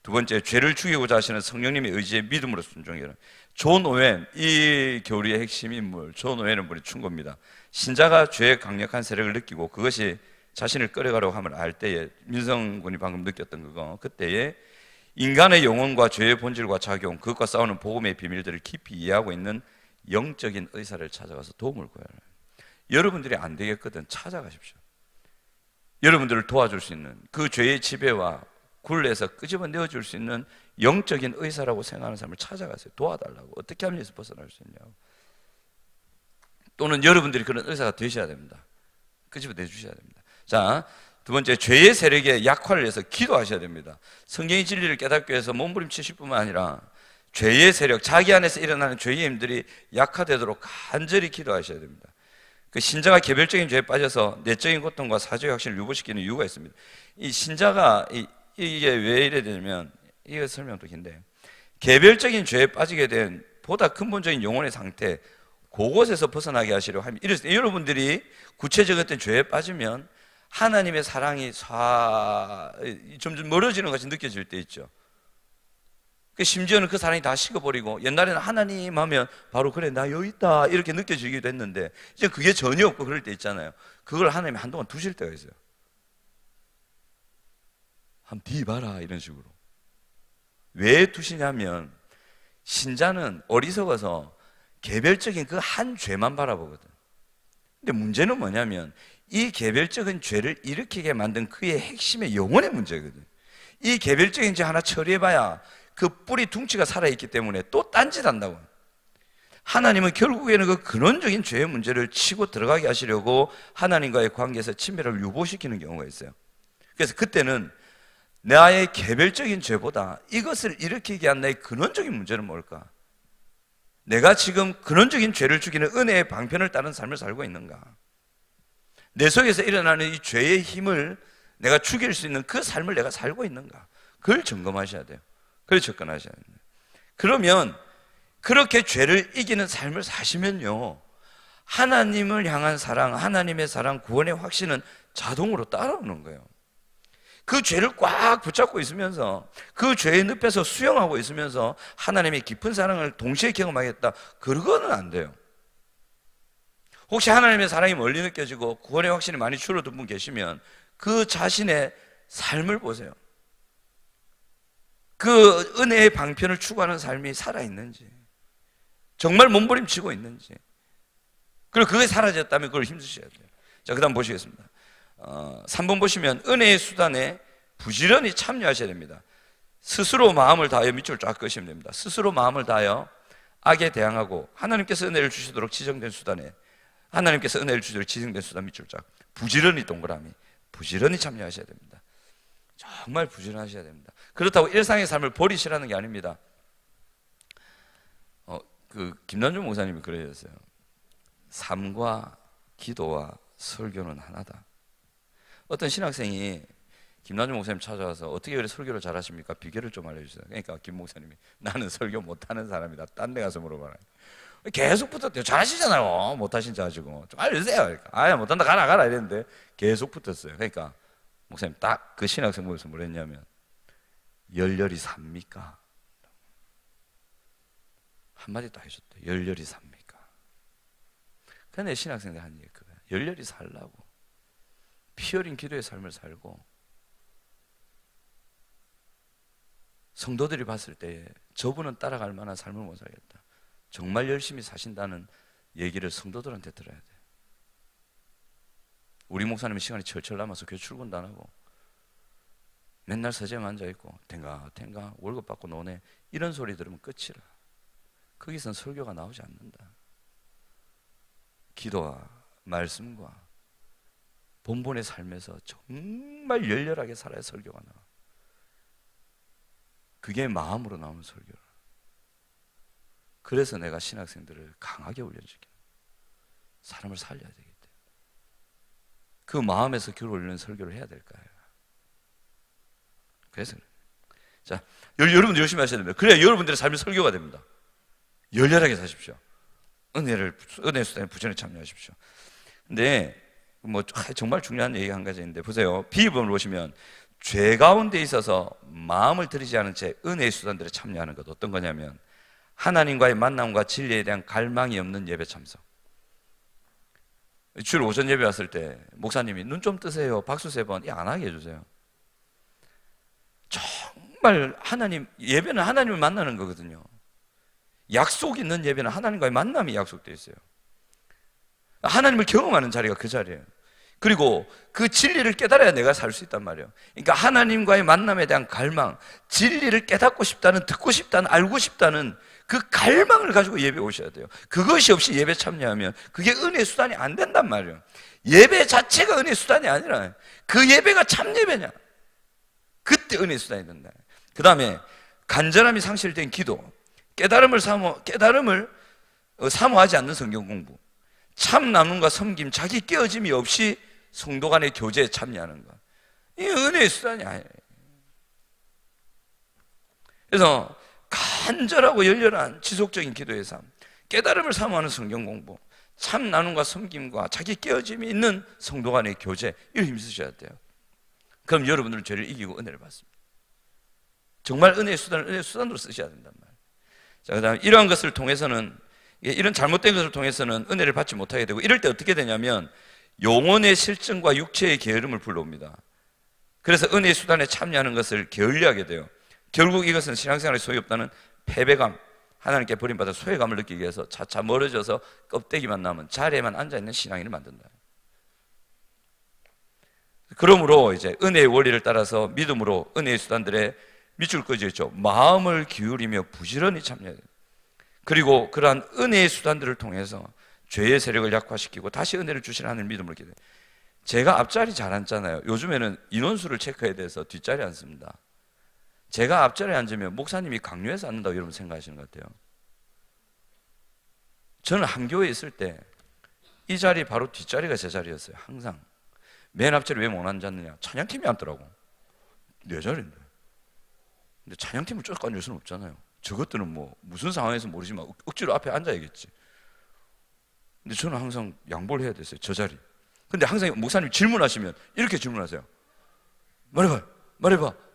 두 번째, 죄를 죽이고자 하시는 성령님의 의지에 믿음으로 순종해라. 존 오웬, 이 교리의 핵심 인물 존 오웬은 분이 충고입니다. 신자가 죄의 강력한 세력을 느끼고 그것이 자신을 끌어가려고 함을 알 때에, 민성 군이 방금 느꼈던 그거, 그때에 인간의 영혼과 죄의 본질과 작용, 그것과 싸우는 복음의 비밀들을 깊이 이해하고 있는 영적인 의사를 찾아가서 도움을 구해라. 여러분들이 안 되겠거든 찾아가십시오. 여러분들을 도와줄 수 있는 그 죄의 지배와 굴레에서 끄집어내어 줄 수 있는 영적인 의사라고 생각하는 사람을 찾아가세요. 도와달라고. 어떻게 하면 여기서 벗어날 수 있냐고. 또는 여러분들이 그런 의사가 되셔야 됩니다. 끄집어내 주셔야 됩니다. 자, 두 번째, 죄의 세력에 약화를 해서 기도하셔야 됩니다. 성경의 진리를 깨닫기 위해서 몸부림치실 뿐만 아니라 죄의 세력, 자기 안에서 일어나는 죄의 힘들이 약화되도록 간절히 기도하셔야 됩니다. 그 신자가 개별적인 죄에 빠져서 내적인 고통과 사죄의 확신을 유보시키는 이유가 있습니다. 이 신자가 이게 왜 이래 되냐면, 이거 설명도 긴데, 개별적인 죄에 빠지게 된 보다 근본적인 영혼의 상태, 그곳에서 벗어나게 하시려고 합니다. 이랬어요. 여러분들이 구체적인 어떤 죄에 빠지면 하나님의 사랑이 점점 멀어지는 것이 느껴질 때 있죠. 심지어는 그 사랑이 다 식어버리고, 옛날에는 하나님 하면 바로 그래 나 여기 있다 이렇게 느껴지기도 했는데, 이제 그게 전혀 없고 그럴 때 있잖아요. 그걸 하나님이 한동안 두실 때가 있어요. 한번 비봐라 이런 식으로. 왜 두시냐면, 신자는 어리석어서 개별적인 그 한 죄만 바라보거든. 근데 문제는 뭐냐면, 이 개별적인 죄를 일으키게 만든 그의 핵심의 영혼의 문제거든. 이 개별적인 죄 하나 처리해봐야 그 뿌리 둥치가 살아있기 때문에 또 딴짓한다고. 하나님은 결국에는 그 근원적인 죄의 문제를 치고 들어가게 하시려고 하나님과의 관계에서 친밀함을 유보시키는 경우가 있어요. 그래서 그때는 나의 개별적인 죄보다 이것을 일으키게 한 나의 근원적인 문제는 뭘까? 내가 지금 근원적인 죄를 죽이는 은혜의 방편을 따른 삶을 살고 있는가? 내 속에서 일어나는 이 죄의 힘을 내가 죽일 수 있는 그 삶을 내가 살고 있는가? 그걸 점검하셔야 돼요. 그걸 접근하셔야 돼요. 그러면 그렇게 죄를 이기는 삶을 사시면요, 하나님을 향한 사랑, 하나님의 사랑, 구원의 확신은 자동으로 따라오는 거예요. 그 죄를 꽉 붙잡고 있으면서, 그 죄의 늪에서 수영하고 있으면서 하나님의 깊은 사랑을 동시에 경험하겠다, 그거는 안 돼요. 혹시 하나님의 사랑이 멀리 느껴지고 구원의 확신이 많이 줄어든 분 계시면 그 자신의 삶을 보세요. 그 은혜의 방편을 추구하는 삶이 살아있는지, 정말 몸부림치고 있는지, 그리고 그게 사라졌다면 그걸 힘쓰셔야 돼요. 자, 그 다음 보시겠습니다. 3번 보시면, 은혜의 수단에 부지런히 참여하셔야 됩니다. 스스로 마음을 다하여 밑줄 쫙 그으시면 됩니다. 스스로 마음을 다하여 악에 대항하고 하나님께서 은혜를 주시도록 지정된 수단에, 하나님께서 은혜를 주시도록 지정된 수단 밑줄 쫙, 부지런히 동그라미, 부지런히 참여하셔야 됩니다. 정말 부지런하셔야 됩니다. 그렇다고 일상의 삶을 버리시라는 게 아닙니다. 김남준 목사님이 그러셨어요. 삶과 기도와 설교는 하나다. 어떤 신학생이 김남준 목사님 찾아와서 어떻게 그렇게 설교를 잘하십니까? 비결을 좀 알려주세요. 그러니까 김 목사님이, 나는 설교 못하는 사람이다. 딴 데 가서 물어봐라. 계속 붙었대요. 잘하시잖아요. 못하신 자 가지고 좀 알려주세요. 그러니까, 아야 못한다, 가라 이랬는데 계속 붙었어요. 그러니까 목사님 딱 그 신학생 모여서 뭘 했냐면, 열렬히 삽니까? 한마디 딱 해줬대. 열렬히 삽니까? 근데 신학생들 한 얘기 그거야. 열렬히 살라고, 피 어린 기도의 삶을 살고, 성도들이 봤을 때 저분은 따라갈 만한 삶을 못 살겠다, 정말 열심히 사신다는 얘기를 성도들한테 들어야 돼. 우리 목사님은 시간이 철철 남아서 교회 출근도 안 하고 맨날 서재만 앉아있고 탱가 월급 받고 노네, 이런 소리 들으면 끝이라. 거기선 설교가 나오지 않는다. 기도와 말씀과 본본의 삶에서 정말 열렬하게 살아야 설교가 나와. 그게 마음으로 나오는 설교라. 그래서 내가 신학생들을 강하게 훈련시키는, 사람을 살려야 되기 때문에 그 마음에서 교를 올리는 설교를 해야 될까요? 그래서 자, 여러분들 열심히 하셔야 됩니다. 그래야 여러분들의 삶이 설교가 됩니다. 열렬하게 사십시오. 은혜 수단에 부지런히 참여하십시오. 근데 뭐 정말 중요한 얘기 한 가지 있는데, 보세요. 비유범을 보시면, 죄 가운데 있어서 마음을 들이지 않은 채 은혜의 수단들에 참여하는 것, 어떤 거냐면 하나님과의 만남과 진리에 대한 갈망이 없는 예배 참석. 주일 오전 예배 왔을 때 목사님이 눈 좀 뜨세요, 박수 3번 안 하게 해주세요. 정말 예배는 하나님을 만나는 거거든요. 약속 있는 예배는 하나님과의 만남이 약속되어 있어요. 하나님을 경험하는 자리가 그 자리예요. 그리고 그 진리를 깨달아야 내가 살 수 있단 말이에요. 그러니까 하나님과의 만남에 대한 갈망, 진리를 깨닫고 싶다는, 듣고 싶다는, 알고 싶다는 그 갈망을 가지고 예배 오셔야 돼요. 그것이 없이 예배 참여하면 그게 은혜의 수단이 안 된단 말이에요. 예배 자체가 은혜의 수단이 아니라 그 예배가 참 예배냐, 그때 은혜의 수단이 된다. 그 다음에 간절함이 상실된 기도, 깨달음을 사모하지 않는 성경 공부, 참 나눔과 섬김, 자기 깨어짐이 없이 성도 간의 교제에 참여하는 것, 이 은혜의 수단이 아니에요. 그래서 간절하고 열렬한 지속적인 기도의 삶, 깨달음을 사모하는 성경 공부, 참 나눔과 섬김과 자기 깨어짐이 있는 성도 간의 교제, 이걸 힘쓰셔야 돼요. 그럼 여러분들은 죄를 이기고 은혜를 받습니다. 정말 은혜의 수단으로 쓰셔야 된단 말이에요. 자, 그 다음에 이러한 것을 통해서는, 이런 잘못된 것을 통해서는 은혜를 받지 못하게 되고, 이럴 때 어떻게 되냐면 영혼의 실증과 육체의 게으름을 불러옵니다. 그래서 은혜의 수단에 참여하는 것을 게을리하게 돼요. 결국 이것은 신앙생활에 소용이 없다는 패배감, 하나님께 버림받아 소외감을 느끼게 해서 차차 멀어져서 껍데기만 남은 자리에만 앉아있는 신앙인을 만든다. 그러므로 이제 은혜의 원리를 따라서 믿음으로 은혜의 수단들에 밑줄 그어져 마음을 기울이며 부지런히 참여해야 돼요. 그리고 그러한 은혜의 수단들을 통해서 죄의 세력을 약화시키고 다시 은혜를 주시는 하나님을 믿음으로 기도해요. 제가 앞자리 잘 앉잖아요. 요즘에는 인원수를 체크해야 돼서 뒷자리 앉습니다. 제가 앞자리에 앉으면 목사님이 강요해서 앉는다고 여러분 생각하시는 것 같아요. 저는 한 교회에 있을 때 이 자리 바로 뒷자리가 제 자리였어요. 항상. 맨 앞자리 왜 못 앉았느냐, 찬양팀이 앉더라고. 내 자리인데. 근데 찬양팀을 쭉 앉을 수는 없잖아요. 저것들은 뭐 무슨 상황에서 모르지만 억지로 앞에 앉아야겠지. 근데 저는 항상 양보를 해야 됐어요. 저 자리. 근데 항상 목사님이 질문하시면 이렇게 질문하세요. 말해봐.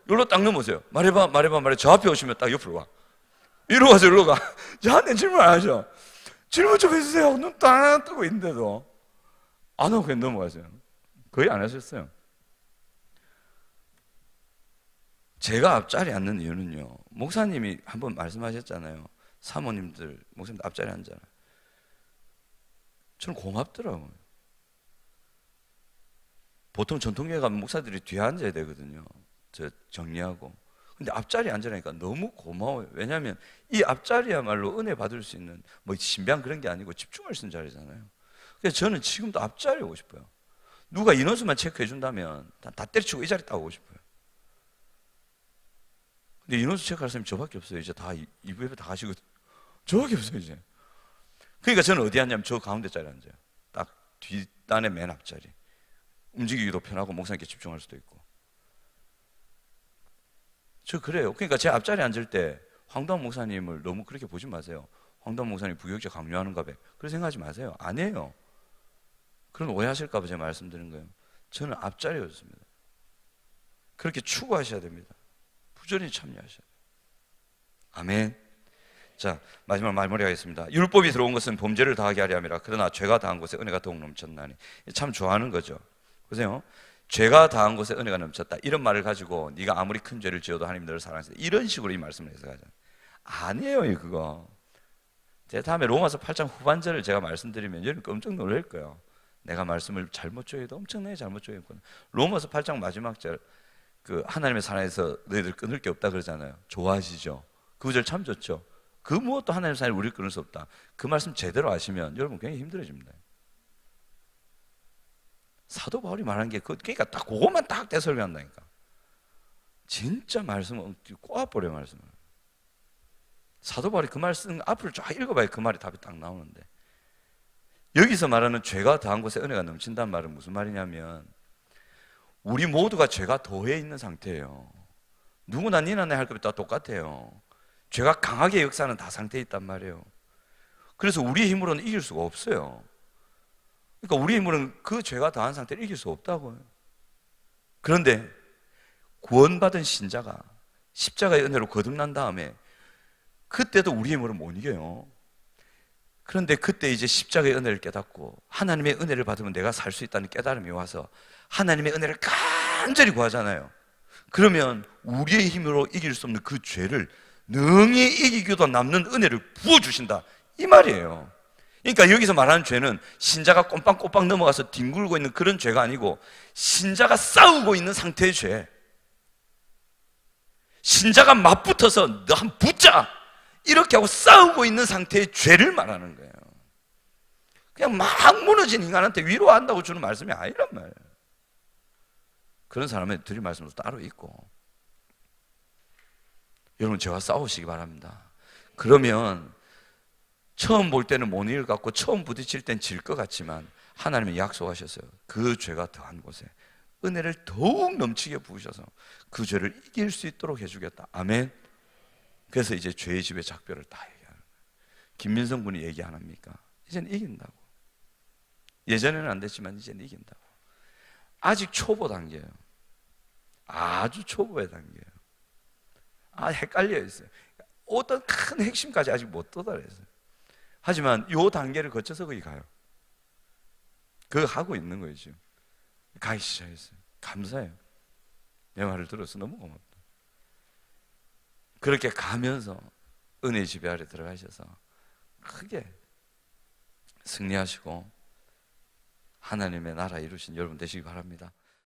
여기로 딱 넘어오세요. 말해봐. 저 앞에 오시면 딱 옆으로 와. 이리로 가서 이리로 가. 저한테 질문 안 하죠. 질문 좀 해주세요. 눈 딱 뜨고 있는데도 안 하고 그냥 넘어가세요. 거의 안 하셨어요. 제가 앞자리에 앉는 이유는요, 목사님이 한번 말씀하셨잖아요. 사모님들, 목사님들 앞자리에 앉잖아요. 저는 고맙더라고요. 보통 전통교회 가면 목사들이 뒤에 앉아야 되거든요. 저 정리하고. 근데 앞자리에 앉으니까 너무 고마워요. 왜냐하면 이 앞자리야말로 은혜 받을 수 있는 뭐 신비한 그런 게 아니고 집중할 수 있는 자리잖아요. 그래서 저는 지금도 앞자리에 오고 싶어요. 누가 인원수만 체크해 준다면 다 때려치고 이 자리 딱 오고 싶어요. 근데 인원수 체크할 사람이 저밖에 없어요. 이제 다 2부에 다 가시고 저밖에 없어요 이제. 그러니까 저는 어디 앉냐면 저 가운데 자리에 앉아요. 딱 뒷단의 맨 앞자리. 움직이기도 편하고 목사님께 집중할 수도 있고. 저 그래요. 그러니까 제 앞자리에 앉을 때 황도한 목사님을 너무 그렇게 보지 마세요. 황도한 목사님 부교육자 강요하는가 봐. 그렇게 생각하지 마세요. 아니에요. 그럼 오해하실까 봐 제가 말씀드린 거예요. 저는 앞자리였습니다. 그렇게 추구하셔야 됩니다. 부지런히 참여하셔야 돼요. 아멘. 자, 마지막 마무리하겠습니다. 율법이 들어온 것은 범죄를 다하게 하려 함이라. 그러나 죄가 다한 곳에 은혜가 더욱 넘쳤나니. 참 좋아하는 거죠. 보세요. 죄가 다한 곳에 은혜가 넘쳤다. 이런 말을 가지고 네가 아무리 큰 죄를 지어도 하나님 너를 사랑하시다. 이런 식으로 이 말씀을 해석하잖아요. 아니에요, 그거. 제가 다음에 로마서 8장 후반절을 제가 말씀드리면 여러분 깜짝 놀랄 거예요. 내가 말씀을 잘못 쪼개도 엄청나게 잘못 쪼개거든요. 로마서 8장 마지막 절, 그 하나님의 사랑에서 너희들 끊을 게 없다 그러잖아요. 좋아하시죠? 그 구절 참 좋죠. 그 무엇도 하나님의 사랑을 우리를 끊을 수 없다. 그 말씀 제대로 아시면 여러분 굉장히 힘들어집니다. 사도 바울이 말한 게 그러니까 딱 그것만 딱 대설명한다니까. 진짜 말씀을 꼬아버려 말씀을. 사도 바울이 그 말씀 앞을 쫙 읽어봐야 그 말이 답이 딱 나오는데, 여기서 말하는 죄가 다한 곳에 은혜가 넘친다는 말은 무슨 말이냐면 우리 모두가 죄가 더해 있는 상태예요. 누구나 니나 내 할 것이 다 똑같아요. 죄가 강하게 역사하는 다 상태에 있단 말이에요. 그래서 우리의 힘으로는 이길 수가 없어요. 그러니까 우리의 힘으로는 그 죄가 다한 상태를 이길 수 없다고요. 그런데 구원받은 신자가 십자가의 은혜로 거듭난 다음에 그때도 우리의 힘으로 못 이겨요. 그런데 그때 이제 십자가의 은혜를 깨닫고 하나님의 은혜를 받으면 내가 살 수 있다는 깨달음이 와서 하나님의 은혜를 간절히 구하잖아요. 그러면 우리의 힘으로 이길 수 없는 그 죄를 능히 이기기도 남는 은혜를 부어주신다, 이 말이에요. 그러니까 여기서 말하는 죄는 신자가 꼼빵꼼빵 넘어가서 뒹굴고 있는 그런 죄가 아니고 신자가 싸우고 있는 상태의 죄. 신자가 맞붙어서 너 한 붙자 이렇게 하고 싸우고 있는 상태의 죄를 말하는 거예요. 그냥 막 무너진 인간한테 위로한다고 주는 말씀이 아니란 말이에요. 그런 사람의 드릴 말씀도 따로 있고. 여러분 저와 싸우시기 바랍니다. 그러면 처음 볼 때는 못 이길 것 같고 처음 부딪힐 땐 질 것 같지만 하나님이 약속하셨어요. 그 죄가 더한 곳에 은혜를 더욱 넘치게 부으셔서 그 죄를 이길 수 있도록 해주겠다. 아멘. 그래서 이제 죄의 집의 작별을 다 얘기하는 거예요. 김민성 군이 얘기 안 합니까? 이제는 이긴다고. 예전에는 안 됐지만 이제는 이긴다고. 아직 초보 단계예요. 아주 초보의 단계예요. 헷갈려 있어요. 어떤 큰 핵심까지 아직 못 도달했어요. 하지만 이 단계를 거쳐서 거기 가요. 그거 하고 있는 거예요 지금. 가기 시작했어요. 감사해요. 내 말을 들어서 너무 고맙다. 그렇게 가면서 은혜의 지배 아래 들어가셔서 크게 승리하시고 하나님의 나라 이루신 여러분 되시기 바랍니다.